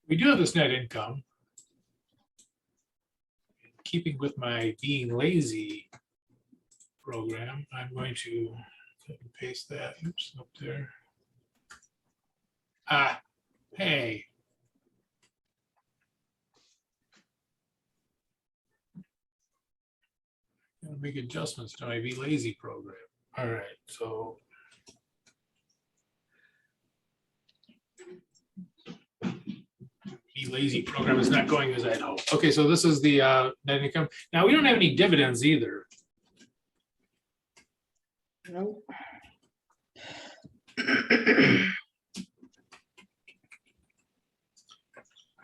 [SPEAKER 1] We do have this net income. Keeping with my being lazy program, I'm going to cut and paste that. Oops, up there. Ah, hey. Gotta make adjustments to my Be Lazy program. All right, so. Be Lazy program is not going as I'd hoped. Okay, so this is the net income. Now we don't have any dividends either.
[SPEAKER 2] No.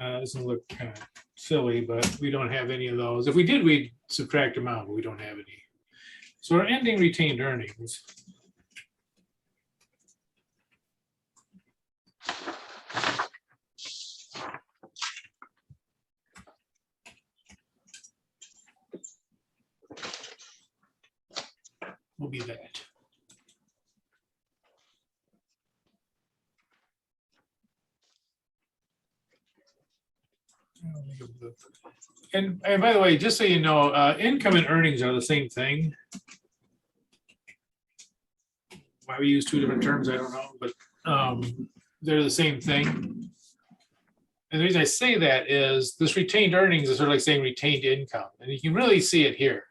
[SPEAKER 1] This will look kind of silly, but we don't have any of those. If we did, we'd subtract them out, but we don't have any. So our ending retained earnings. Will be that. And by the way, just so you know, income and earnings are the same thing. Why we use two different terms, I don't know, but they're the same thing. And the reason I say that is this retained earnings is sort of like saying retained income, and you can really see it here.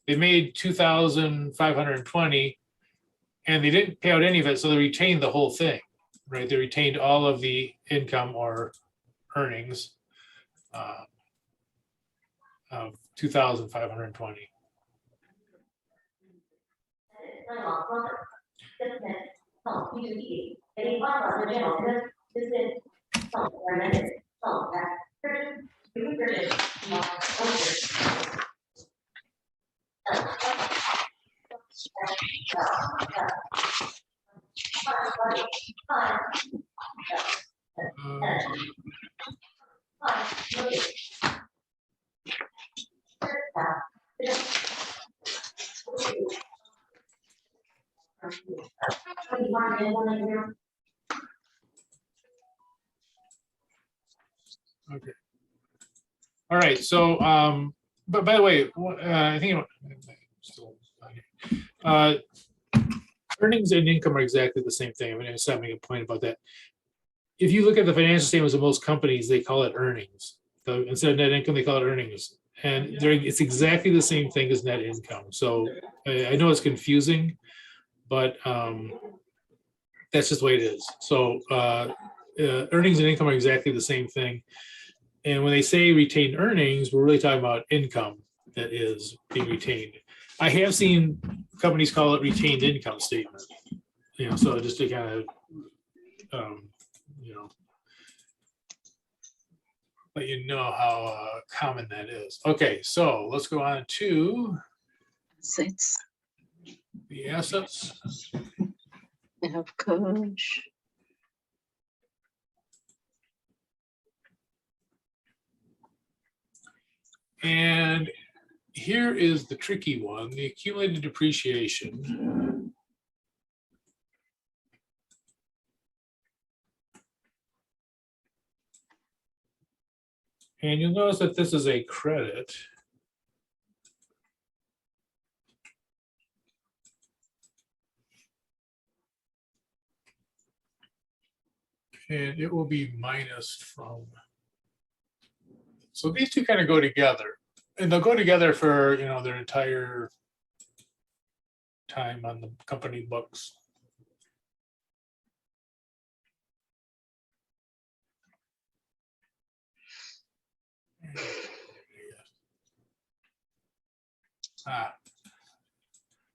[SPEAKER 1] They made 2,520, and they didn't pay out any of it, so they retained the whole thing, right? They retained all of the income or earnings of 2,520. Okay. All right. So, but by the way, I think earnings and income are exactly the same thing. I mean, I was making a point about that. If you look at the financial statements of most companies, they call it earnings. So instead of net income, they call it earnings. And it's exactly the same thing as net income. So I know it's confusing, but that's just the way it is. So earnings and income are exactly the same thing. And when they say retained earnings, we're really talking about income that is being retained. I have seen companies call it retained income statement. You know, so just to kind of, you know, let you know how common that is. Okay, so let's go on to
[SPEAKER 2] Assets.
[SPEAKER 1] the assets.
[SPEAKER 2] I have coverage.
[SPEAKER 1] And here is the tricky one, the accumulated depreciation. And you'll notice that this is a credit. And it will be minus from. So these two kind of go together, and they'll go together for, you know, their entire time on the company books.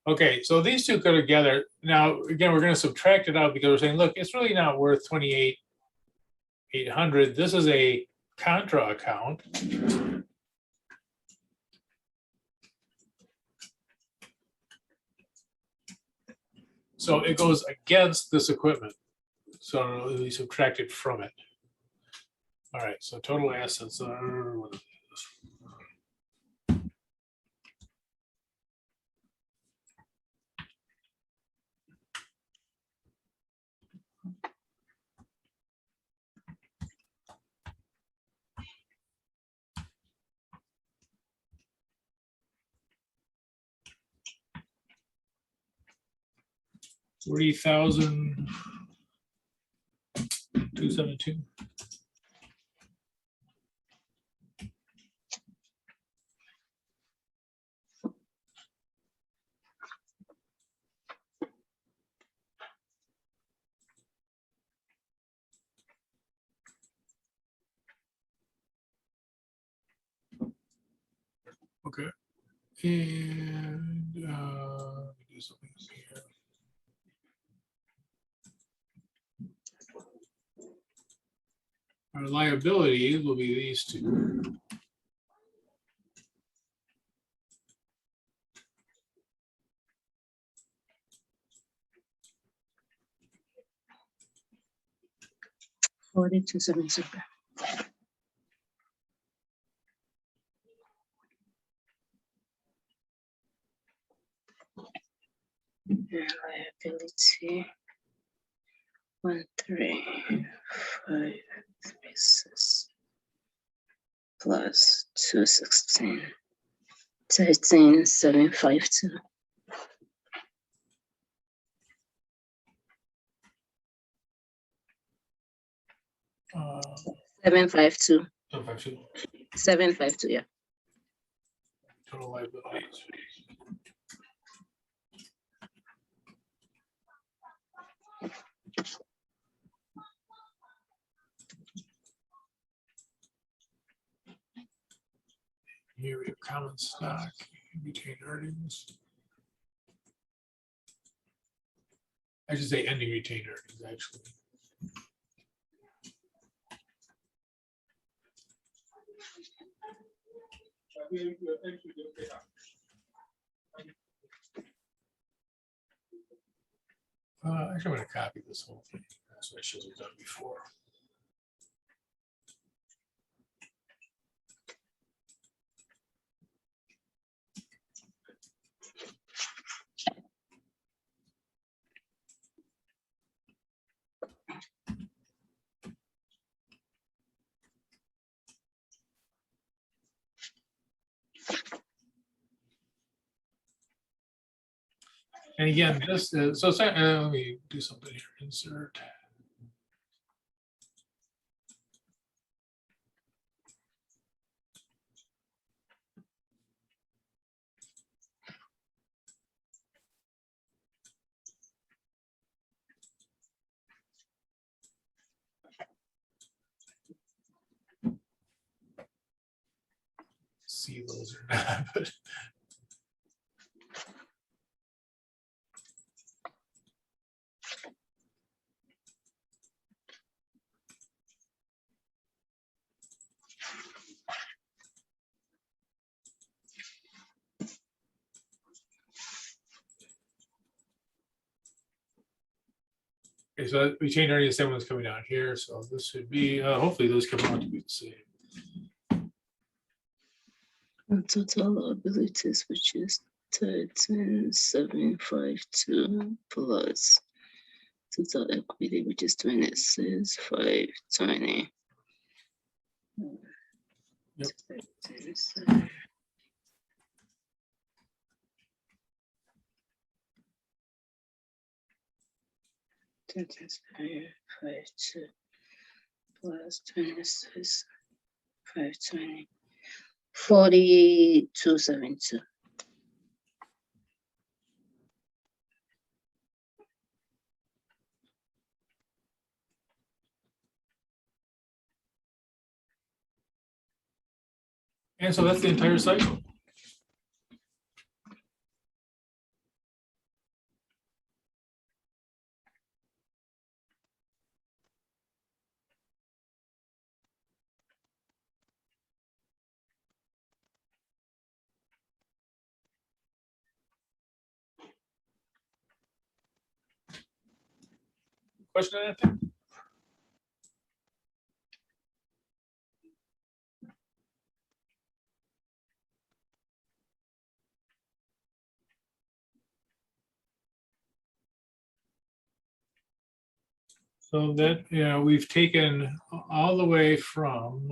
[SPEAKER 1] Okay, so these two go together. Now, again, we're going to subtract it out because we're saying, look, it's really not worth 28,800. This is a contra account. So it goes against this equipment. So we subtract it from it. All right, so total assets are, what is this? $40,272. Okay. And let me do something here. Our liabilities will be these two.
[SPEAKER 2] $42.70. Liability 13536. plus 216, 13,752. 752.
[SPEAKER 1] 752,
[SPEAKER 2] 752, yeah.
[SPEAKER 1] total liabilities. Here we have common stock, retained earnings. I should say ending retained earnings, actually. Actually, I'm going to copy this whole thing. That's what I should have done before. And again, just let me do something here. Insert. See those or not, but okay, so retained earnings, same one's coming down here. So this should be hopefully those come out to be the same.
[SPEAKER 2] And total liabilities, which is 13,752 plus total equity, which is 26,520.
[SPEAKER 1] Yep.
[SPEAKER 2] 26,552 plus 26,520. 4272.
[SPEAKER 1] And so that's the entire cycle. Question on that? So that, we've taken all the way from,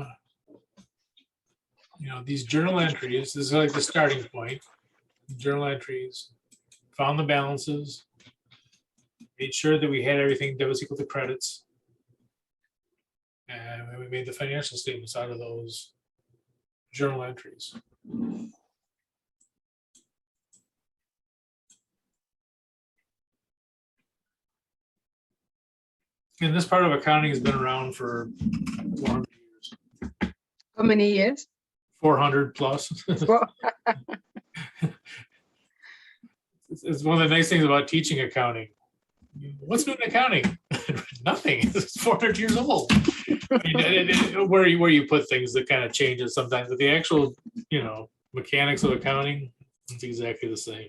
[SPEAKER 1] these journal entries. This is like the starting point. Journal entries, found the balances, made sure that we had everything that was equal to credits. And we made the financial statements out of those journal entries. And this part of accounting has been around for 400 years.
[SPEAKER 2] How many years?
[SPEAKER 1] 400 plus. It's one of the nice things about teaching accounting. What's new in accounting? Nothing. It's 400 years old. Where you put things that kind of changes sometimes, but the actual, mechanics of accounting, it's exactly the same.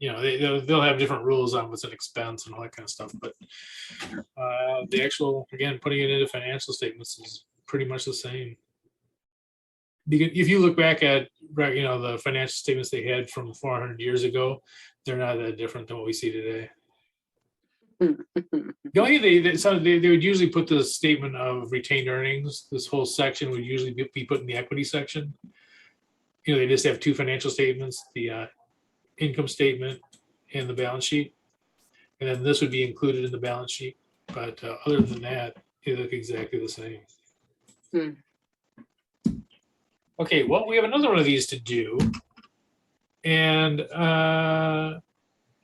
[SPEAKER 1] They'll have different rules on what's an expense and all that kind of stuff, but the actual, again, putting it into financial statements is pretty much the same. If you look back at, the financial statements they had from 400 years ago, they're not that different than what we see today. The only thing they would usually put the statement of retained earnings. This whole section would usually be put in the equity section. You know, they just have two financial statements, the income statement and the balance sheet. And then this would be included in the balance sheet. But other than that, they look exactly the same. Okay, well, we have another one of these to do. And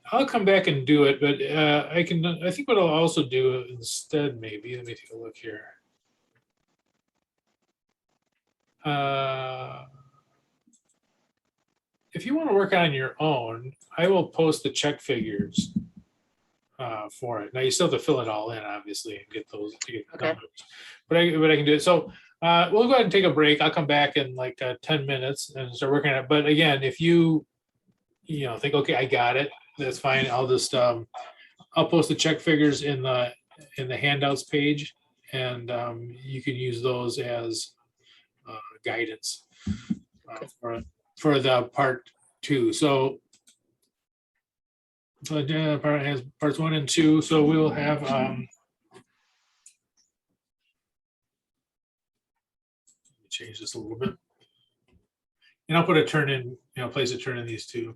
[SPEAKER 1] I'll come back and do it, but I think what I'll also do instead, maybe, let me take a look here. If you want to work on your own, I will post the check figures for it. Now you still have to fill it all in, obviously, and get those to get the numbers. But I can do it. So we'll go ahead and take a break. I'll come back in like 10 minutes and start working on it. But again, if you think, okay, I got it, that's fine. I'll just I'll post the check figures in the handouts page, and you can use those as guidance for the part 2. So part has parts 1 and 2. So we will have change this a little bit, and I'll put a turn in, place a turn in these two.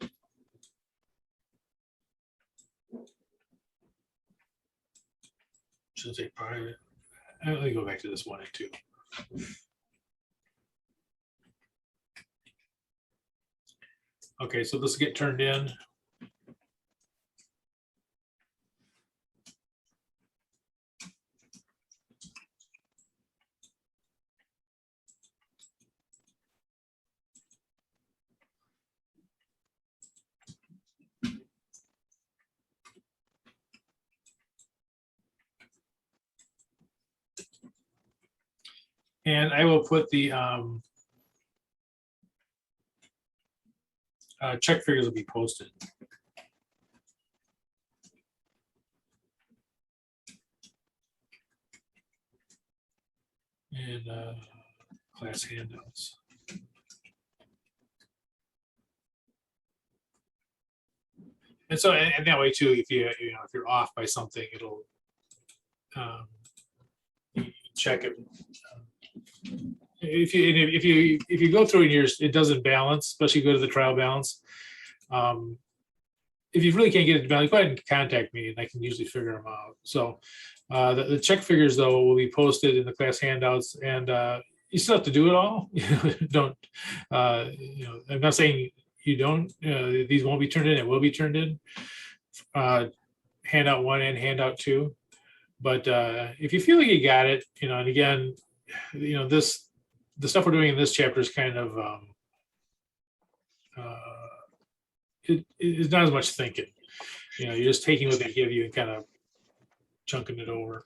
[SPEAKER 1] Should say private. Let me go back to this 1 and 2. Okay, so this will get turned in. And I will put the check figures will be posted. And class handouts. And so, and that way too, if if you're off by something, it'll check it. If you go through and it doesn't balance, especially go to the trial balance. If you really can't get it to balance, go ahead and contact me, and I can usually figure them out. So the check figures though will be posted in the class handouts, and you still have to do it all. Don't I'm not saying you don't. These won't be turned in. It will be turned in. Handout 1 and handout 2. But if you feel like you got it, and again, the stuff we're doing in this chapter is kind of it's not as much thinking. You're just taking what they give you and kind of chunking it over.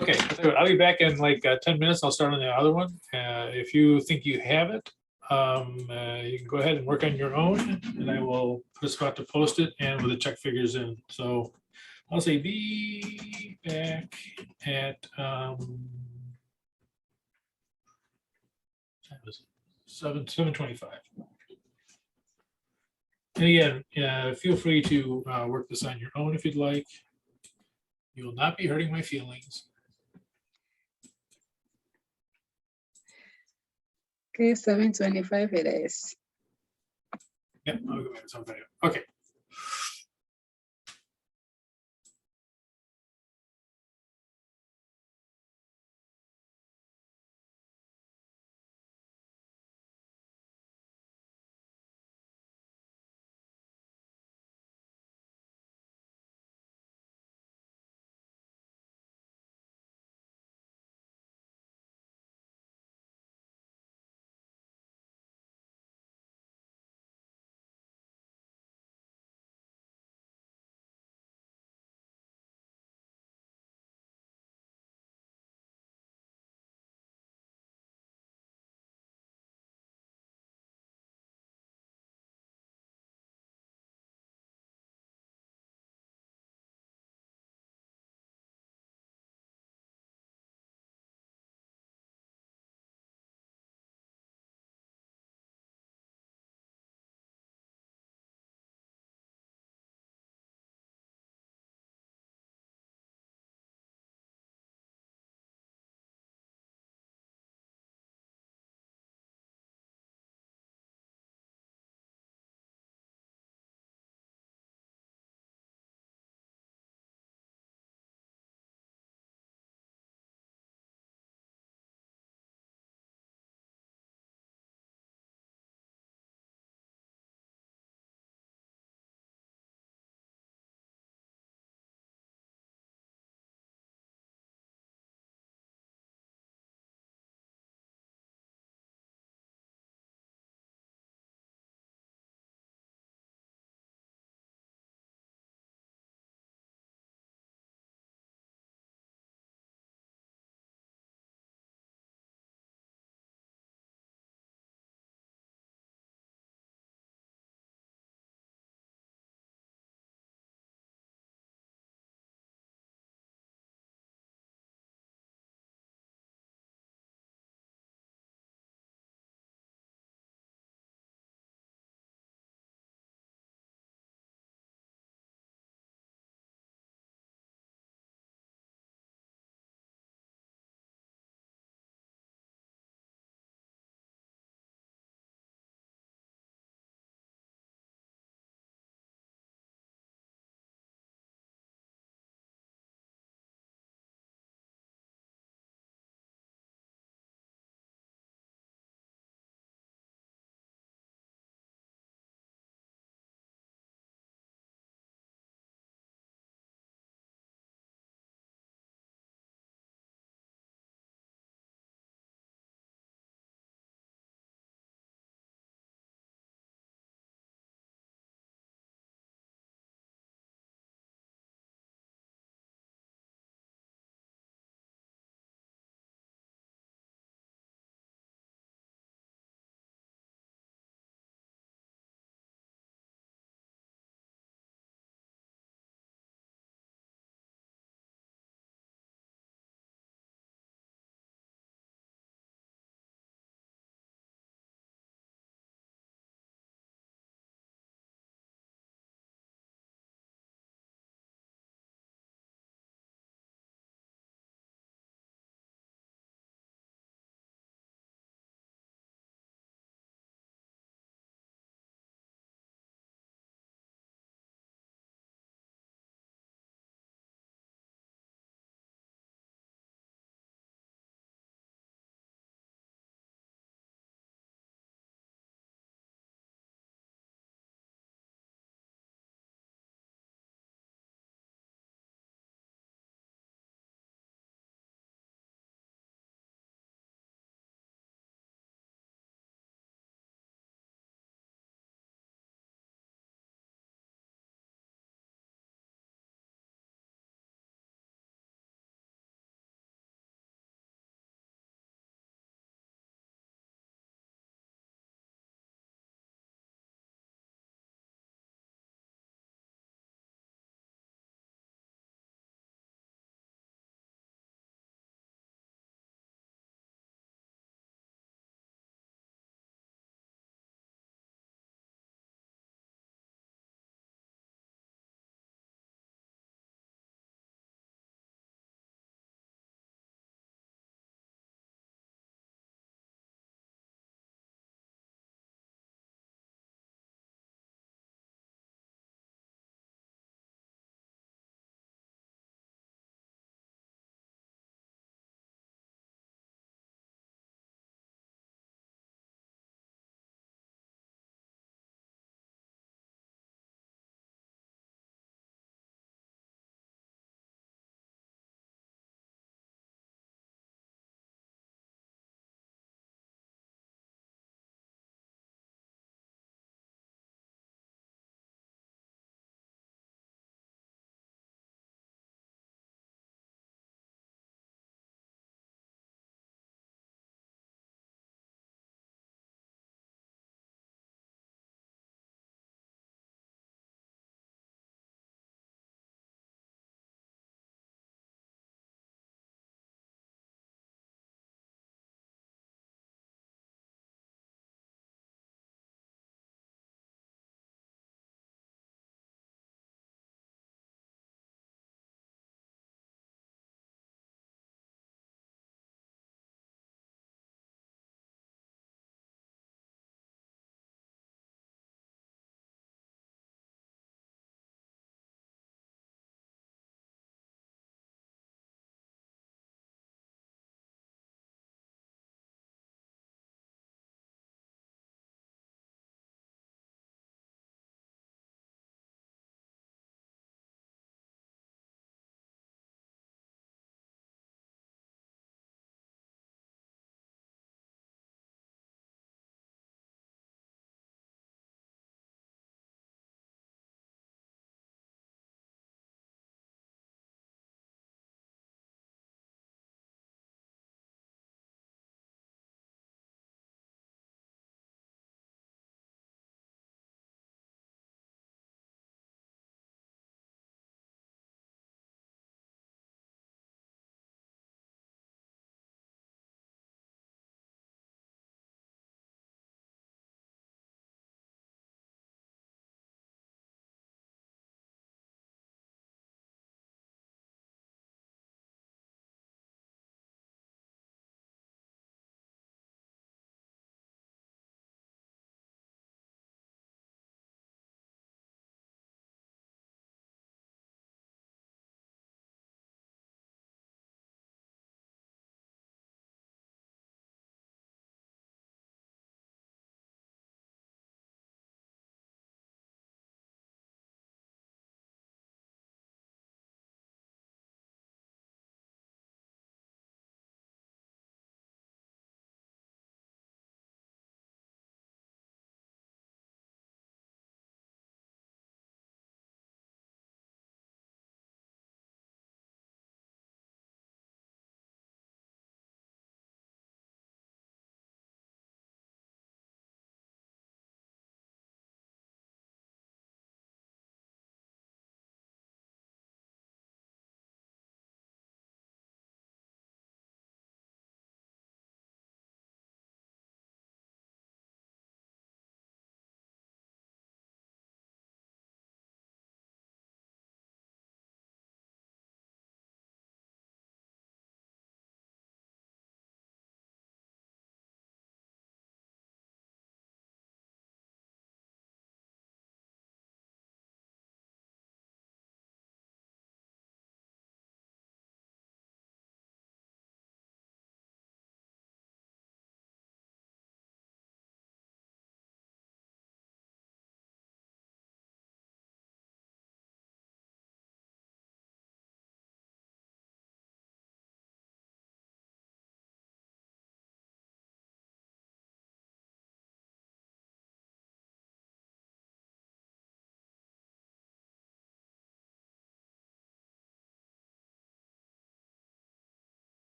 [SPEAKER 1] Okay, I'll be back in like 10 minutes. I'll start on the other one. If you think you have it, you can go ahead and work on your own, and I will put a spot to post it and with the check figures in. So I'll say be back at 7:25. And again, feel free to work this on your own if you'd like. You will not be hurting my feelings.
[SPEAKER 2] Okay, 7:25 it is.
[SPEAKER 1] Yep, I'll go back to 7:25. Okay.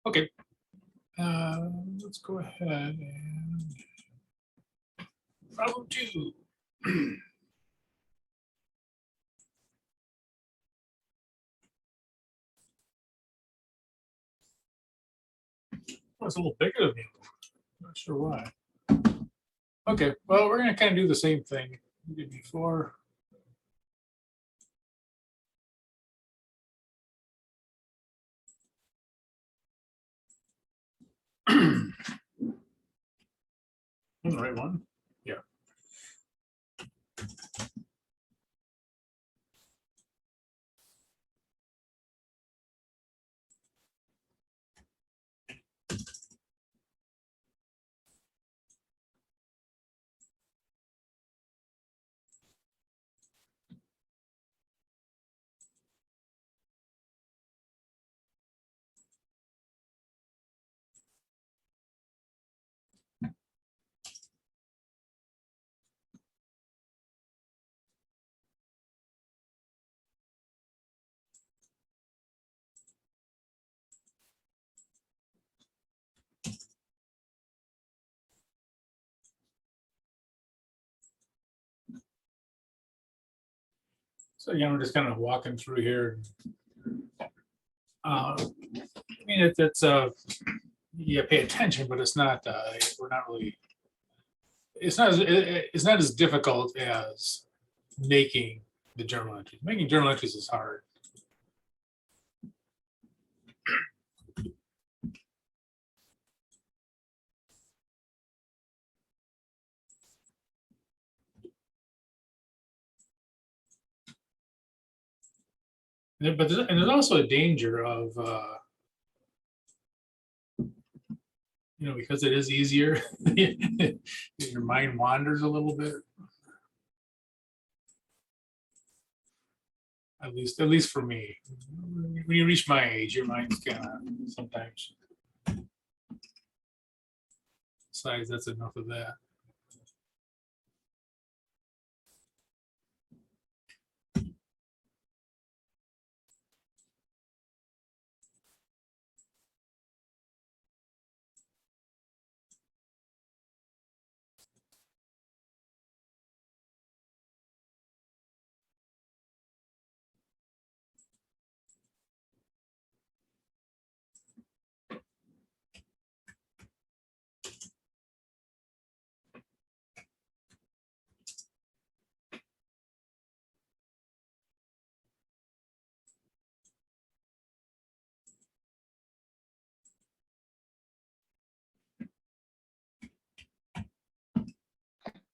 [SPEAKER 1] Okay. Let's go ahead and problem 2. Oh, it's a little bigger than me. Not sure why. Okay, well, we're going to kind of do the same thing we did before. The right one? Yeah. So again, we're just kind of walking through here. I mean, it's you pay attention, but it's not. We're not really. It's not as difficult as making the journal entries. Making journal entries is hard. But there's also a danger of, because it is easier, your mind wanders a little bit. At least for me, when you reach my age, your mind's kind of sometimes decides that's enough of that.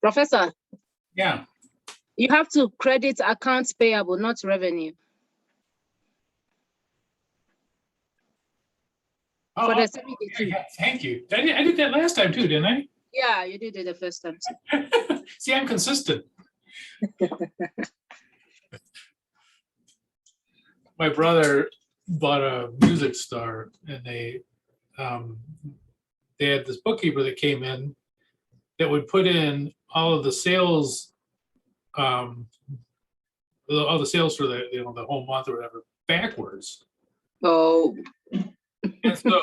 [SPEAKER 2] Professor,
[SPEAKER 1] Yeah.
[SPEAKER 2] you have to credit accounts payable, not revenue. For the 72.
[SPEAKER 1] Yeah, thank you. I did that last time too, didn't I?
[SPEAKER 2] Yeah, you did it the first time too.
[SPEAKER 1] See, I'm consistent. My brother bought a music store, and they had this bookkeeper that came in that would put in all of the sales, all the sales for the whole month or whatever backwards.
[SPEAKER 2] Oh.
[SPEAKER 1] And so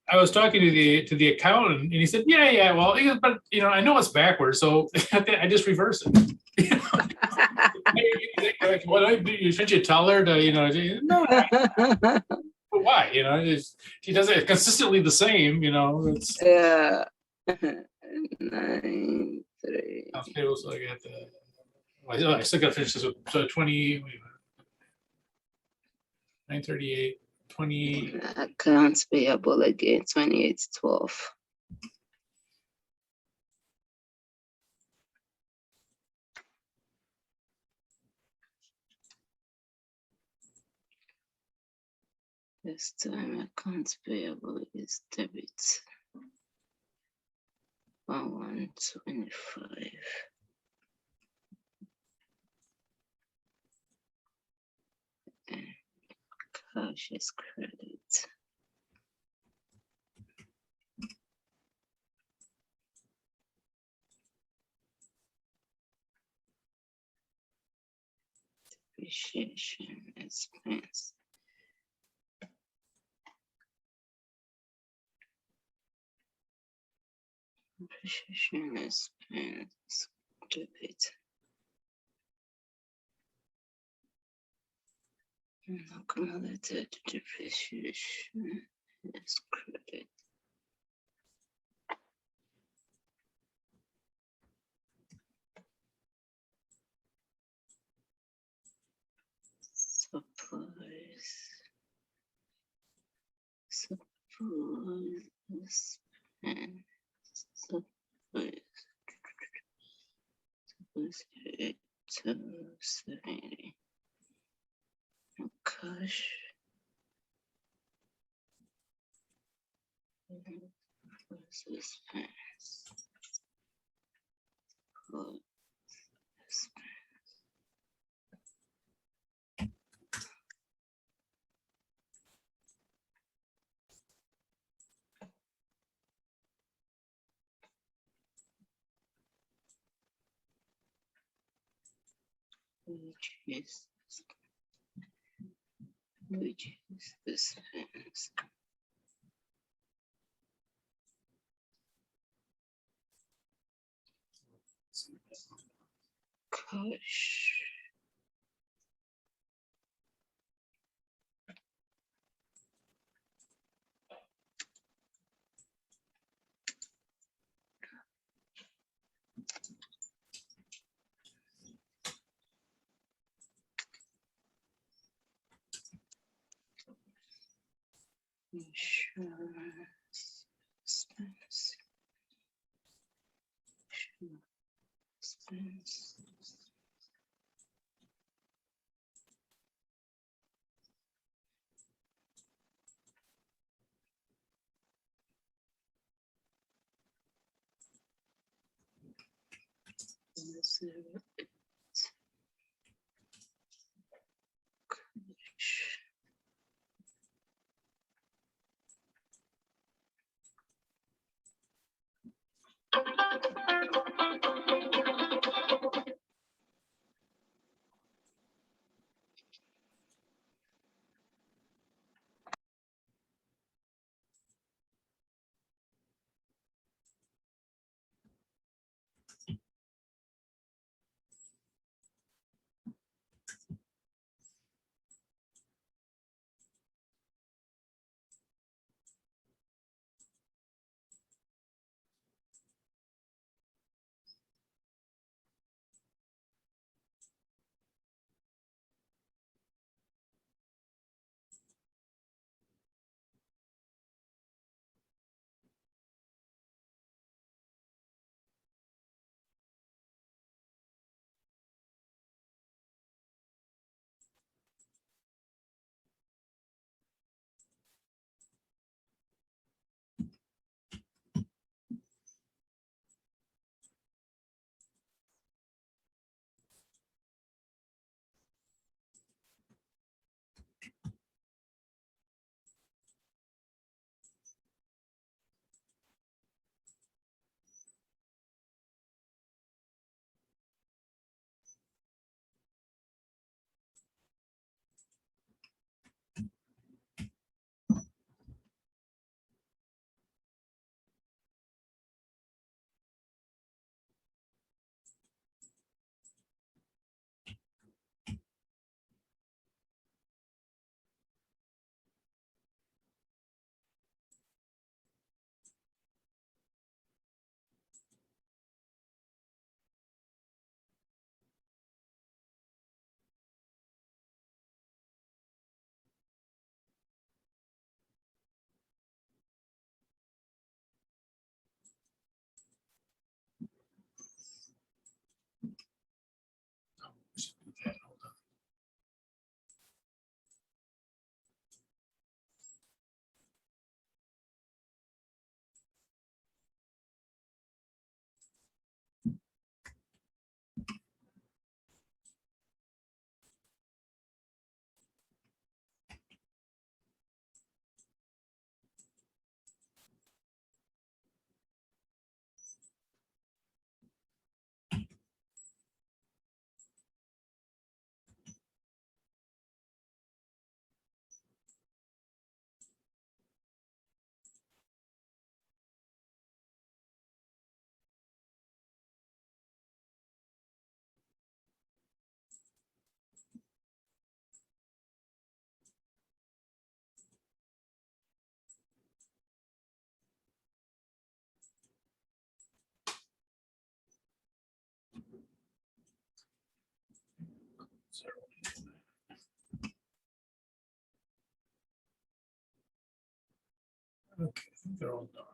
[SPEAKER 1] I was talking to the accountant, and he said, "Yeah, well, but I know it's backwards, so I just reverse it." Shouldn't you tell her to, no, but why? She does it consistently the same. It's
[SPEAKER 2] Yeah. 9, 3.
[SPEAKER 1] okay. So I got I still got to finish this. So 20, 938, 20.
[SPEAKER 2] Accounts payable again, 2812. This time accounts payable is debit. 1125. And cash is credit. Depreciation expense. Depreciation expense, debit. Accumulated depreciation is credit. Supplies. Supplies and supplies. Cash. Versus expense. Which is expense. Cash. Insurance expense. Expense.
[SPEAKER 1] Okay, I think they're all done.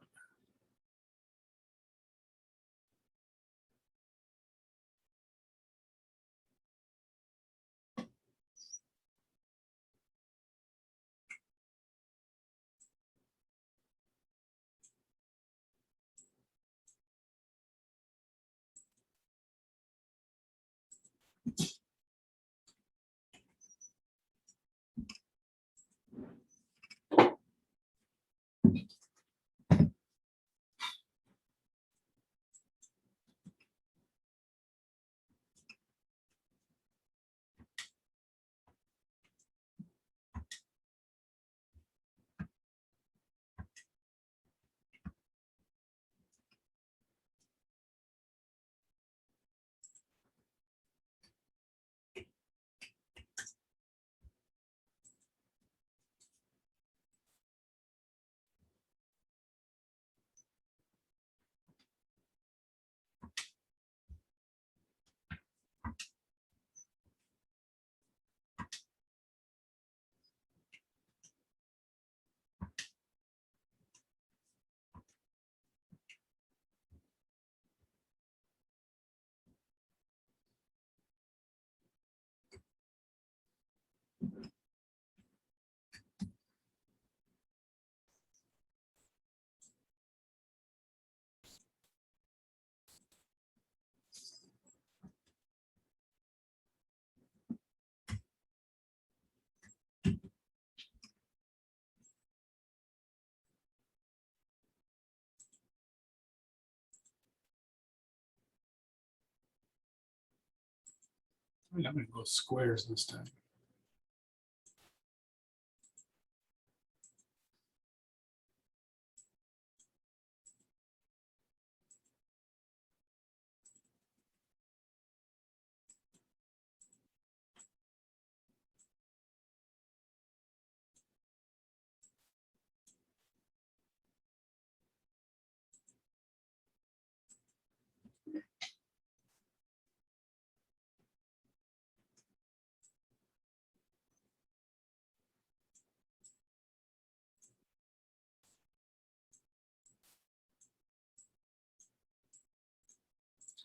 [SPEAKER 1] I'm gonna go squares this time.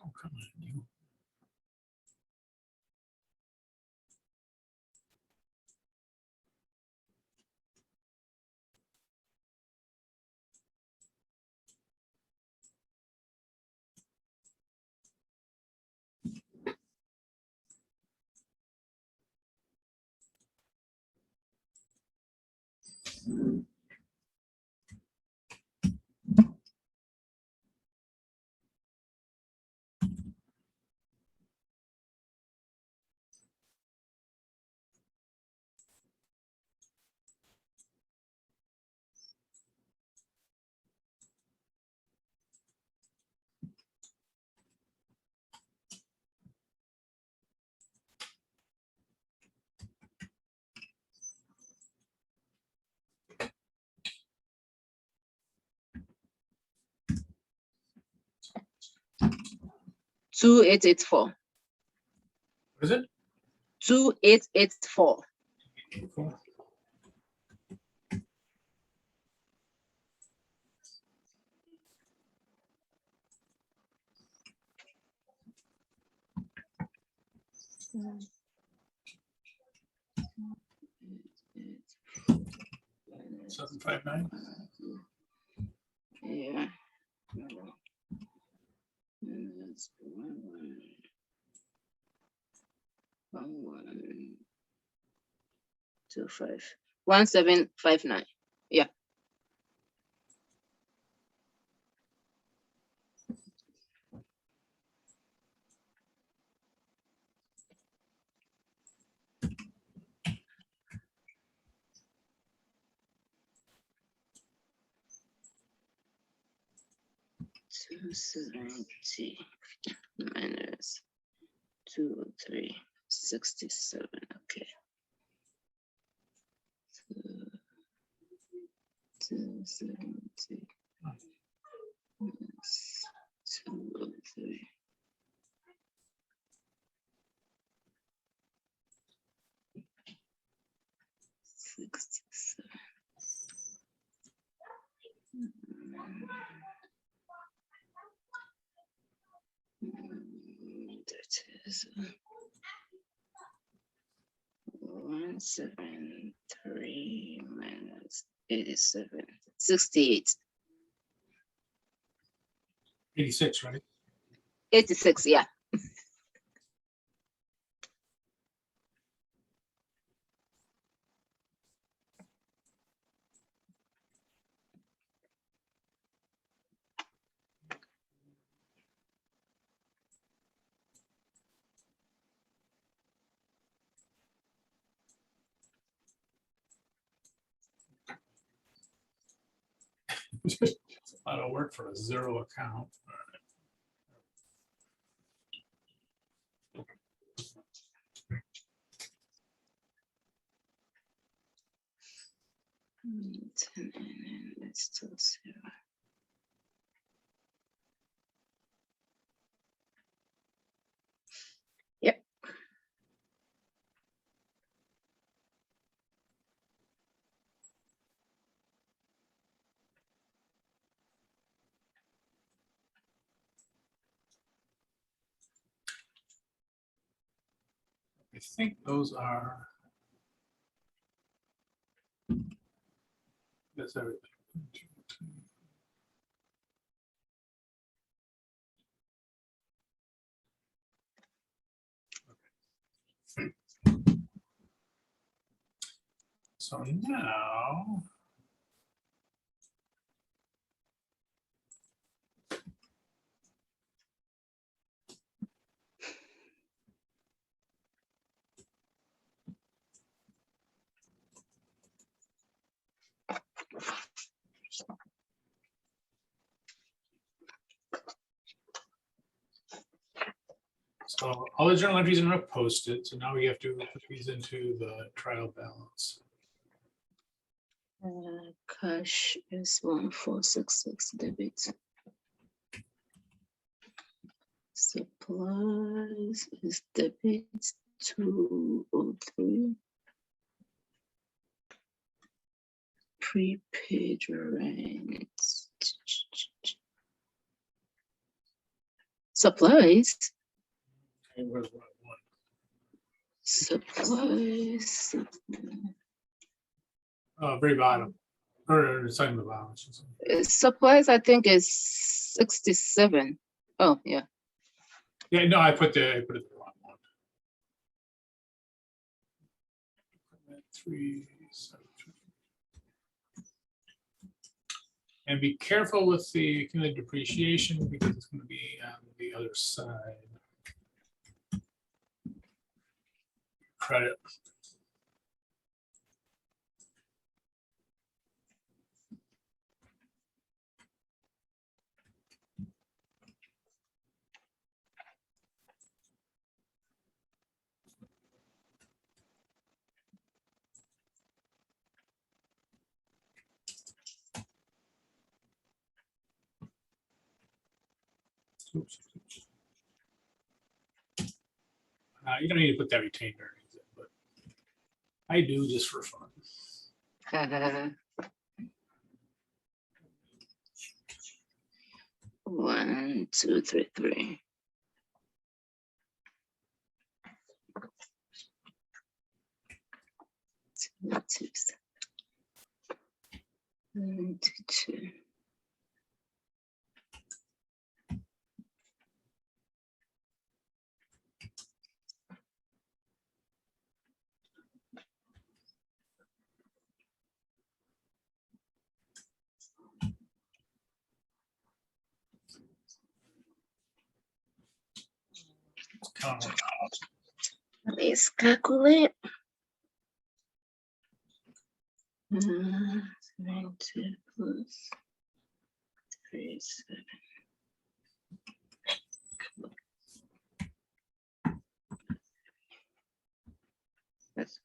[SPEAKER 1] Oh, come on, you.
[SPEAKER 2] Two 884.
[SPEAKER 1] What is it?
[SPEAKER 2] 2884.
[SPEAKER 1] Cool.
[SPEAKER 2] Mm.
[SPEAKER 1] 759.
[SPEAKER 2] Yeah. And that's 1125. 1759. Yeah. $270 minus 203.67. Okay. 270 minus 203. $173 minus 87, 68.
[SPEAKER 1] 86, right?
[SPEAKER 2] 86, yeah.
[SPEAKER 1] It's a lot of work for a zero account.
[SPEAKER 2] Let's still 0. Yep.
[SPEAKER 1] I think those are. That's everything. So now. So all the journal entries are posted. So now we have to put these into the trial balance.
[SPEAKER 2] Cash is 1466 debit. Supplies is debit 203. Prepaid rent. Supplies.
[SPEAKER 1] Okay, where's one?
[SPEAKER 2] Supplies.
[SPEAKER 1] Very bottom. Or second to the bottom. I should say.
[SPEAKER 2] Supplies, I think, is 67. Oh, yeah.
[SPEAKER 1] Yeah, no, I put it the wrong one. 372. And be careful with the accumulated depreciation because it's going to be on the other side. Credit. Oops. You don't need to put that retained earnings in, but I do just for fun.
[SPEAKER 2] 1, 2, 3, 3. Tips. 92.
[SPEAKER 1] Count.
[SPEAKER 2] Let's calculate. 90 plus 37. That's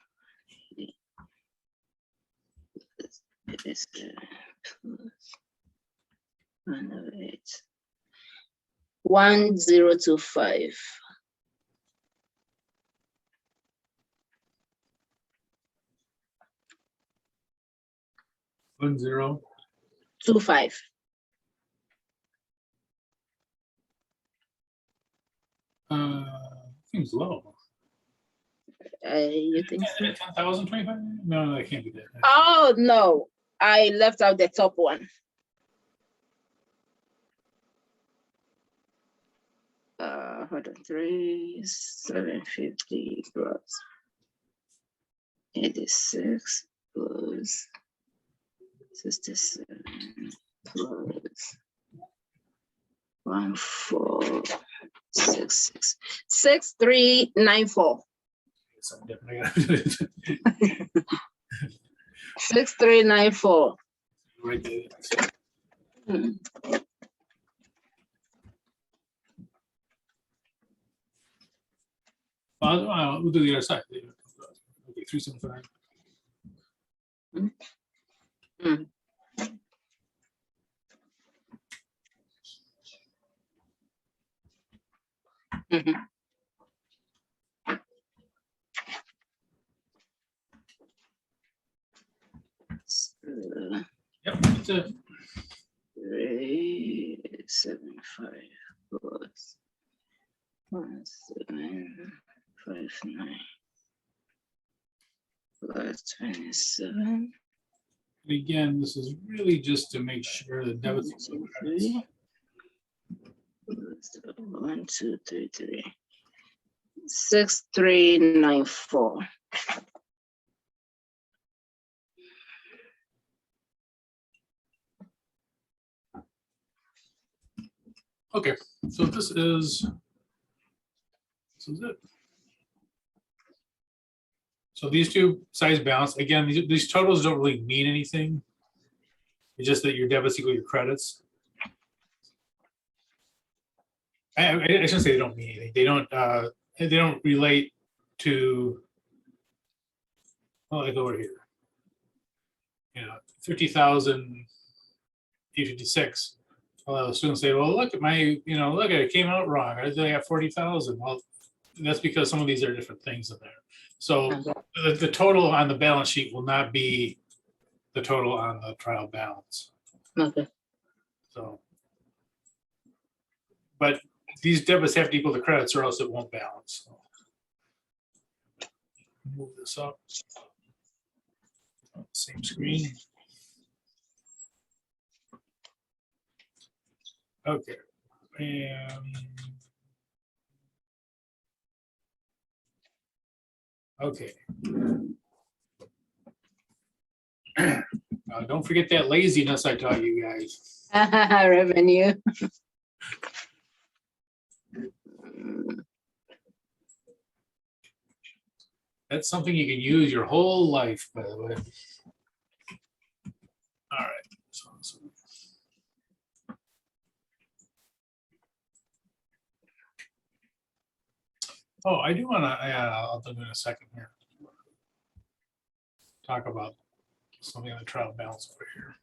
[SPEAKER 2] plus 108. 1025.
[SPEAKER 1] 10.
[SPEAKER 2] 25.
[SPEAKER 1] seems low.
[SPEAKER 2] You think so?
[SPEAKER 1] 10,000, 25? No, that can't be that.
[SPEAKER 2] Oh, no, I left out the top one. Hold on, 3,750 plus 86 plus 67 plus 1,466 6,394.
[SPEAKER 1] Something different.
[SPEAKER 2] 6,394.
[SPEAKER 1] Right there.
[SPEAKER 2] Hmm.
[SPEAKER 1] We'll do the other side. Okay, 375.
[SPEAKER 2] Hmm. Mhm.
[SPEAKER 1] Yep, that's it.
[SPEAKER 2] 375 plus 1759 plus 27.
[SPEAKER 1] Again, this is really just to make sure the debits.
[SPEAKER 2] 1, 2, 3, 3. 6,394.
[SPEAKER 1] Okay, so this is it. So these two sides balance. Again, these totals don't really mean anything. It's just that your debits equal your credits. I shouldn't say they don't mean anything. They don't relate to, well, like over here. 50,856. Well, the students say, well, look at my, look at it came out wrong. I only got 40,000. Well, that's because some of these are different things in there. So the total on the balance sheet will not be the total on the trial balance.
[SPEAKER 2] Okay.
[SPEAKER 1] So, but these debits have to equal the credits or else it won't balance. So, move this up. Same screen. Okay. And okay. Don't forget that laziness I taught you guys.
[SPEAKER 2] Revenue.
[SPEAKER 1] That's something you can use your whole life, by the way. All right. Oh, I do want to, I'll do it in a second here. Talk about something on the trial balance over here.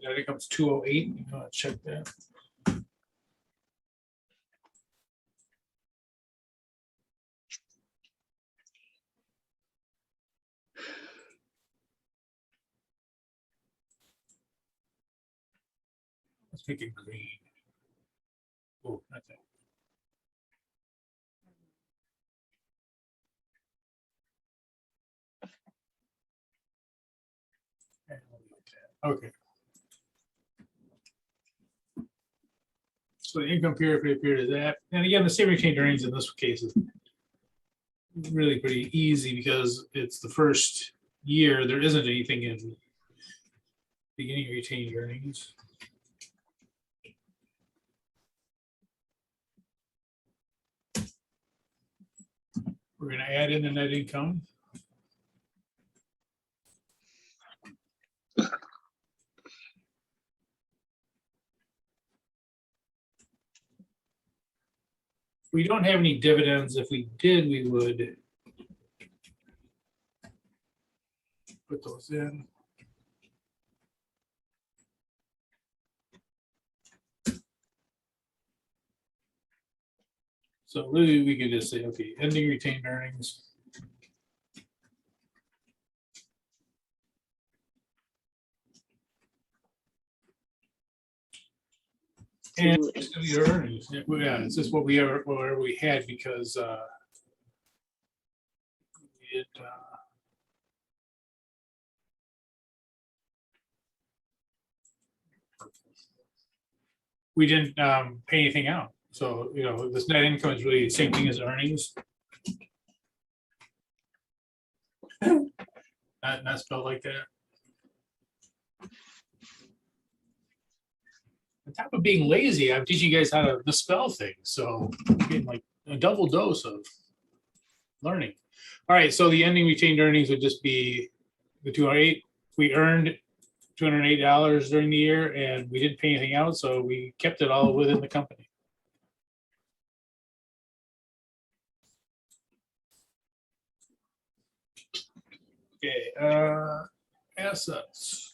[SPEAKER 1] I think it's 208. You know, check that. Let's make it green. Oh, not that. Okay. So the income period is that. And again, the same retained earnings in this case is really pretty easy because it's the first year. There isn't anything in beginning retained earnings. We're going to add in the net income. We don't have any dividends. If we did, we would put those in. So really, we could just say, okay, ending retained earnings. And it's gonna be your earnings. Yeah, it's just what we ever, whatever we had because it we didn't pay anything out. So, you know, this net income is really the same thing as earnings. Not spelled like that. On top of being lazy, I'm teaching you guys how to spell things. So I'm getting like a double dose of learning. All right, so the ending retained earnings would just be the 208. We earned $208 during the year and we didn't pay anything out, so we kept it all within the company. Okay, assets.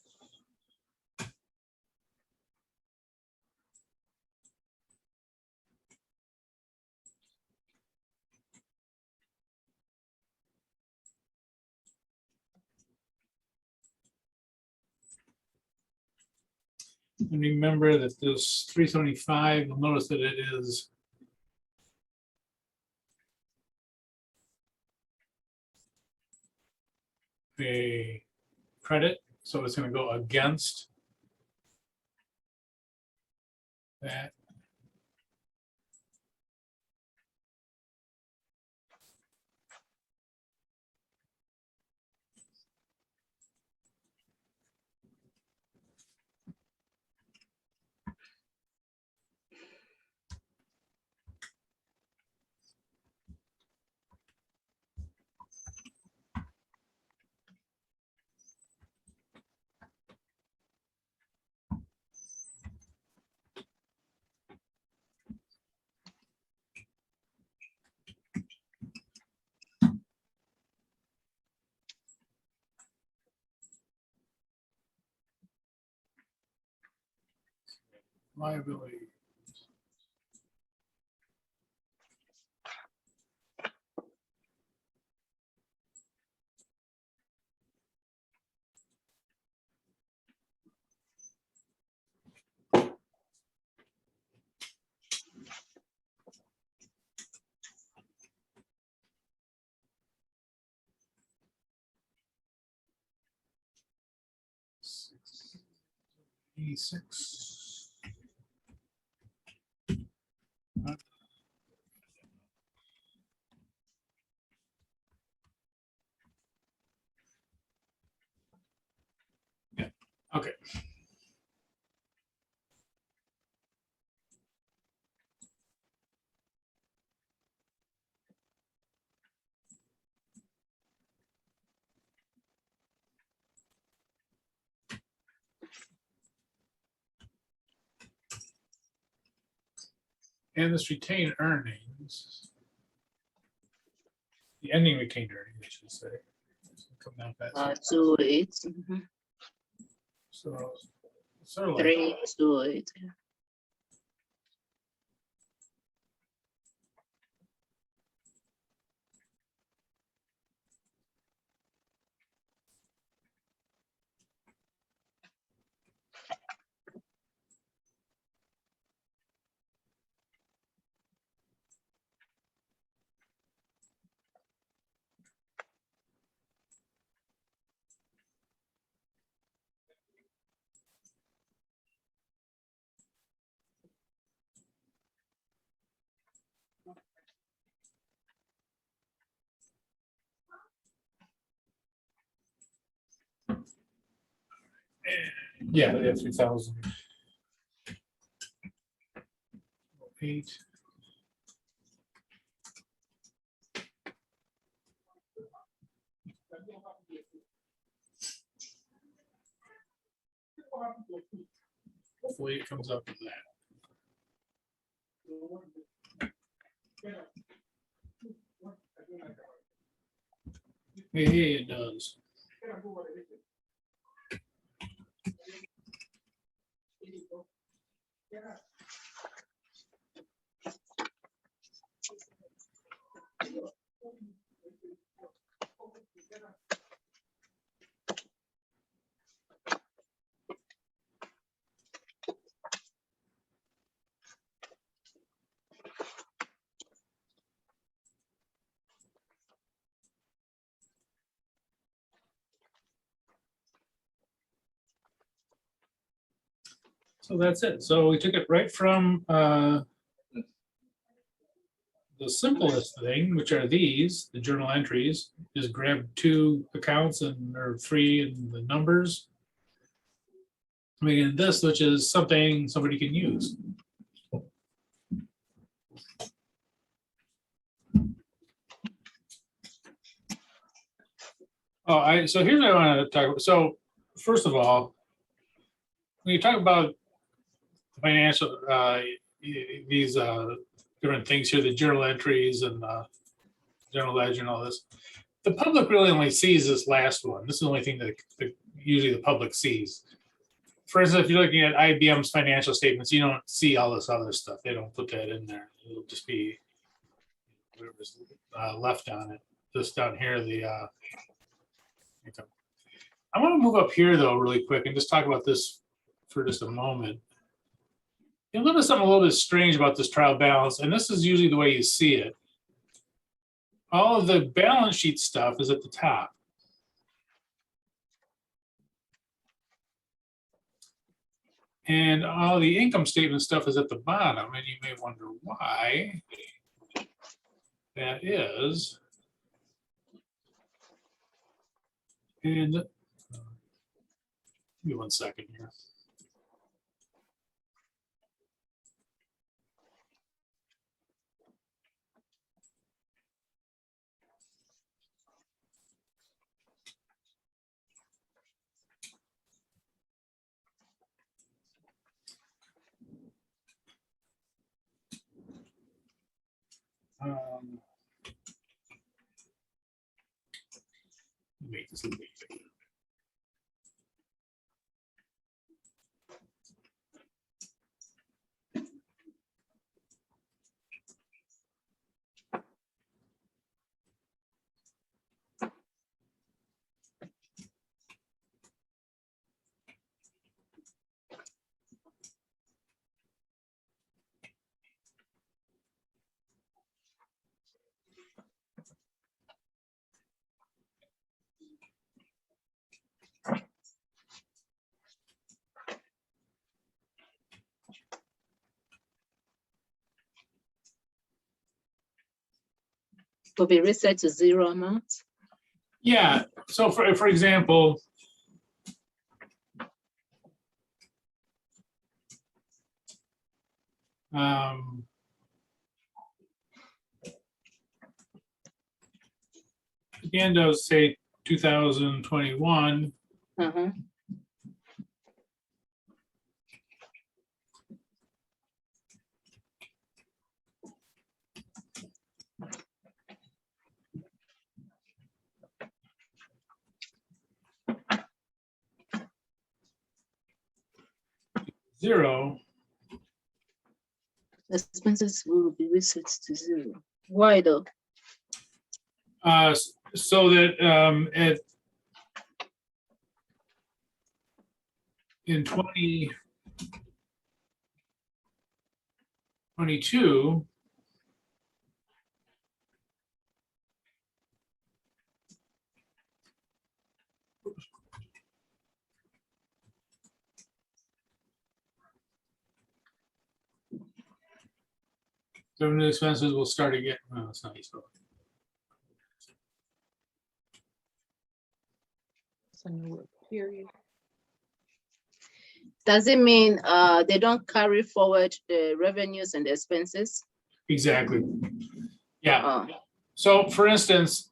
[SPEAKER 1] And remember that this 375, you'll notice that it is a credit, so it's going to go against that. Liability. E6. Yeah, okay. And this retained earnings, the ending retained earnings, I should say. Come down fast.
[SPEAKER 2] 208.
[SPEAKER 1] So sort of like
[SPEAKER 2] 328.
[SPEAKER 1] yeah, 3,008. Hopefully it comes up with that. Hey, it does. So that's it. So we took it right from the simplest thing, which are these, the journal entries, just grab 2 accounts and or 3 and the numbers. Making this, which is something somebody can use. So here's what I want to talk about. So first of all, when you talk about financial, these different things here, the journal entries and journal ledger and all this, the public really only sees this last one. This is the only thing that usually the public sees. For instance, if you're looking at IBM's financial statements, you don't see all this other stuff. They don't put that in there. It'll just be whatever's left on it. Just down here, the income. I want to move up here though, really quick, and just talk about this for just a moment. You'll notice something a little bit strange about this trial balance, and this is usually the way you see it. All of the balance sheet stuff is at the top. And all the income statement stuff is at the bottom, and you may wonder why that is. And give me 1 second here. Make this a little bit.
[SPEAKER 2] Will be reset to 0 amount.
[SPEAKER 1] Yeah. So for example, at the end of say 2021, zero.
[SPEAKER 2] Expenses will be reset to 0. Why though?
[SPEAKER 1] So that in 2022, revenue expenses will start again. No, it's not useful.
[SPEAKER 2] Period. Does it mean they don't carry forward the revenues and the expenses?
[SPEAKER 1] Exactly. Yeah. So for instance,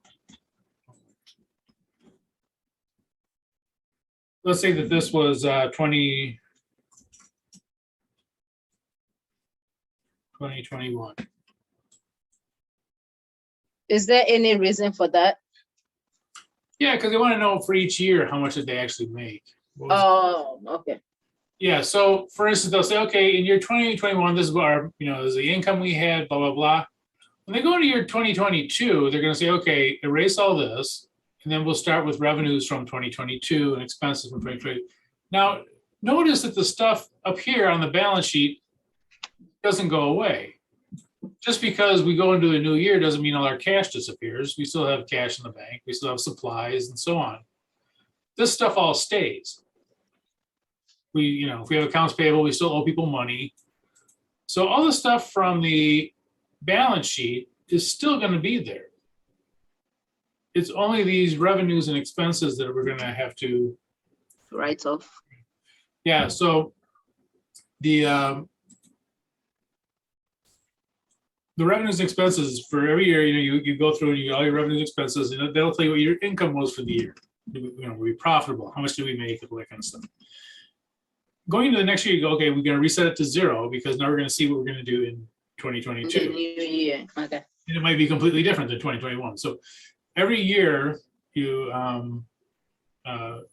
[SPEAKER 1] let's say that this was 2021.
[SPEAKER 2] Is there any reason for that?
[SPEAKER 1] Yeah, because they want to know for each year, how much did they actually make? What was-
[SPEAKER 2] Oh, okay.
[SPEAKER 1] Yeah, so for instance, they'll say, okay, in year 2021, this is our, this is the income we had, blah, blah, blah. When they go into year 2022, they're gonna say, okay, erase all this, and then we'll start with revenues from 2022 and expenses from 2020. Now, notice that the stuff up here on the balance sheet doesn't go away. Just because we go into a new year doesn't mean all our cash disappears. We still have cash in the bank, we still have supplies and so on. This stuff all stays. If we have accounts payable, we still owe people money. So all the stuff from the balance sheet is still going to be there. It's only these revenues and expenses that we're going to have to
[SPEAKER 2] Write off.
[SPEAKER 1] Yeah. So the revenues and expenses for every year, you go through and you get all your revenues and expenses, and they'll tell you what your income was for the year. Were we profitable? How much did we make? All that kind of stuff. Going into the next year, you go, okay, we're going to reset it to 0 because now we're going to see what we're going to do in 2022.
[SPEAKER 2] The new year. Okay.
[SPEAKER 1] And it might be completely different than 2021. So every year you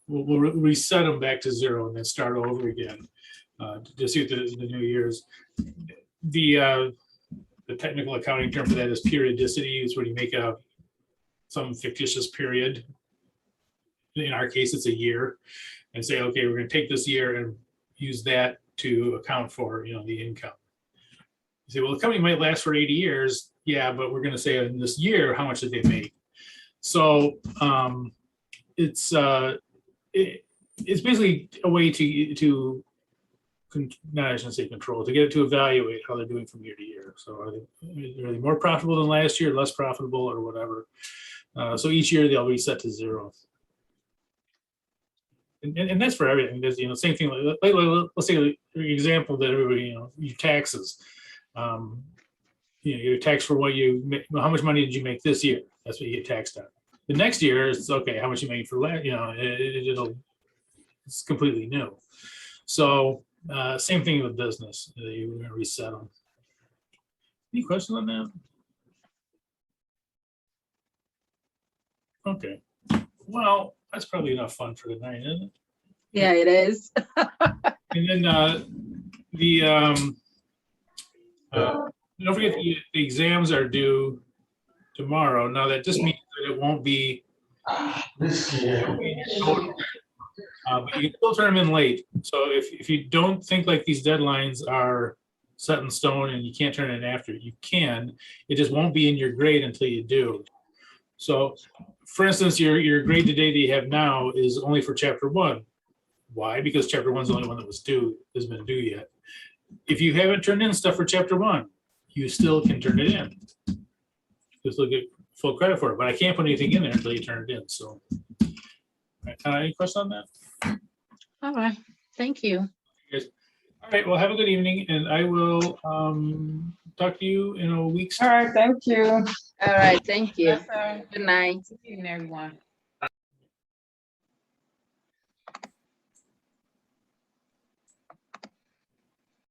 [SPEAKER 1] we'll reset them back to 0 and then start over again to see what the new year's. The technical accounting term for that is periodicity. It's when you make some fictitious period. In our case, it's a year, and say, okay, we're going to take this year and use that to account for the income. You say, well, the company might last for 80 years. Yeah, but we're going to say in this year, how much did they make? So it's basically a way to not, I shouldn't say control, to get it to evaluate how they're doing from year to year. So are they more profitable than last year, less profitable, or whatever? So each year they'll reset to 0. And that's for everything. There's same thing. Let's take an example that everybody your taxes. Your tax for what you make. How much money did you make this year? That's what you get taxed on. The next year it's okay. How much you made for last? It's completely new. So same thing with business. You're going to reset them. Any questions on that? Okay. Well, that's probably enough fun for tonight, isn't it?
[SPEAKER 2] Yeah, it is.
[SPEAKER 1] And then don't forget the exams are due tomorrow. Now that just means that it won't be. But you can still turn them in late. So if you don't think like these deadlines are set in stone and you can't turn it in after, you can. It just won't be in your grade until you do. So, for instance, your grade today that you have now is only for chapter 1. Why? Because chapter 1 is the only one that has been due yet. If you haven't turned in stuff for chapter 1, you still can turn it in. Just look at full credit for it. But I can't put anything in there until you turn it in. So, any question on that?
[SPEAKER 2] All right. Thank you.
[SPEAKER 1] Yes. All right. Well, have a good evening, and I will talk to you in a week's
[SPEAKER 4] All
[SPEAKER 1] time.
[SPEAKER 4] right, thank you.
[SPEAKER 2] All right. Thank you.
[SPEAKER 4] Yes, sir.
[SPEAKER 2] Good night.
[SPEAKER 4] Good evening, everyone.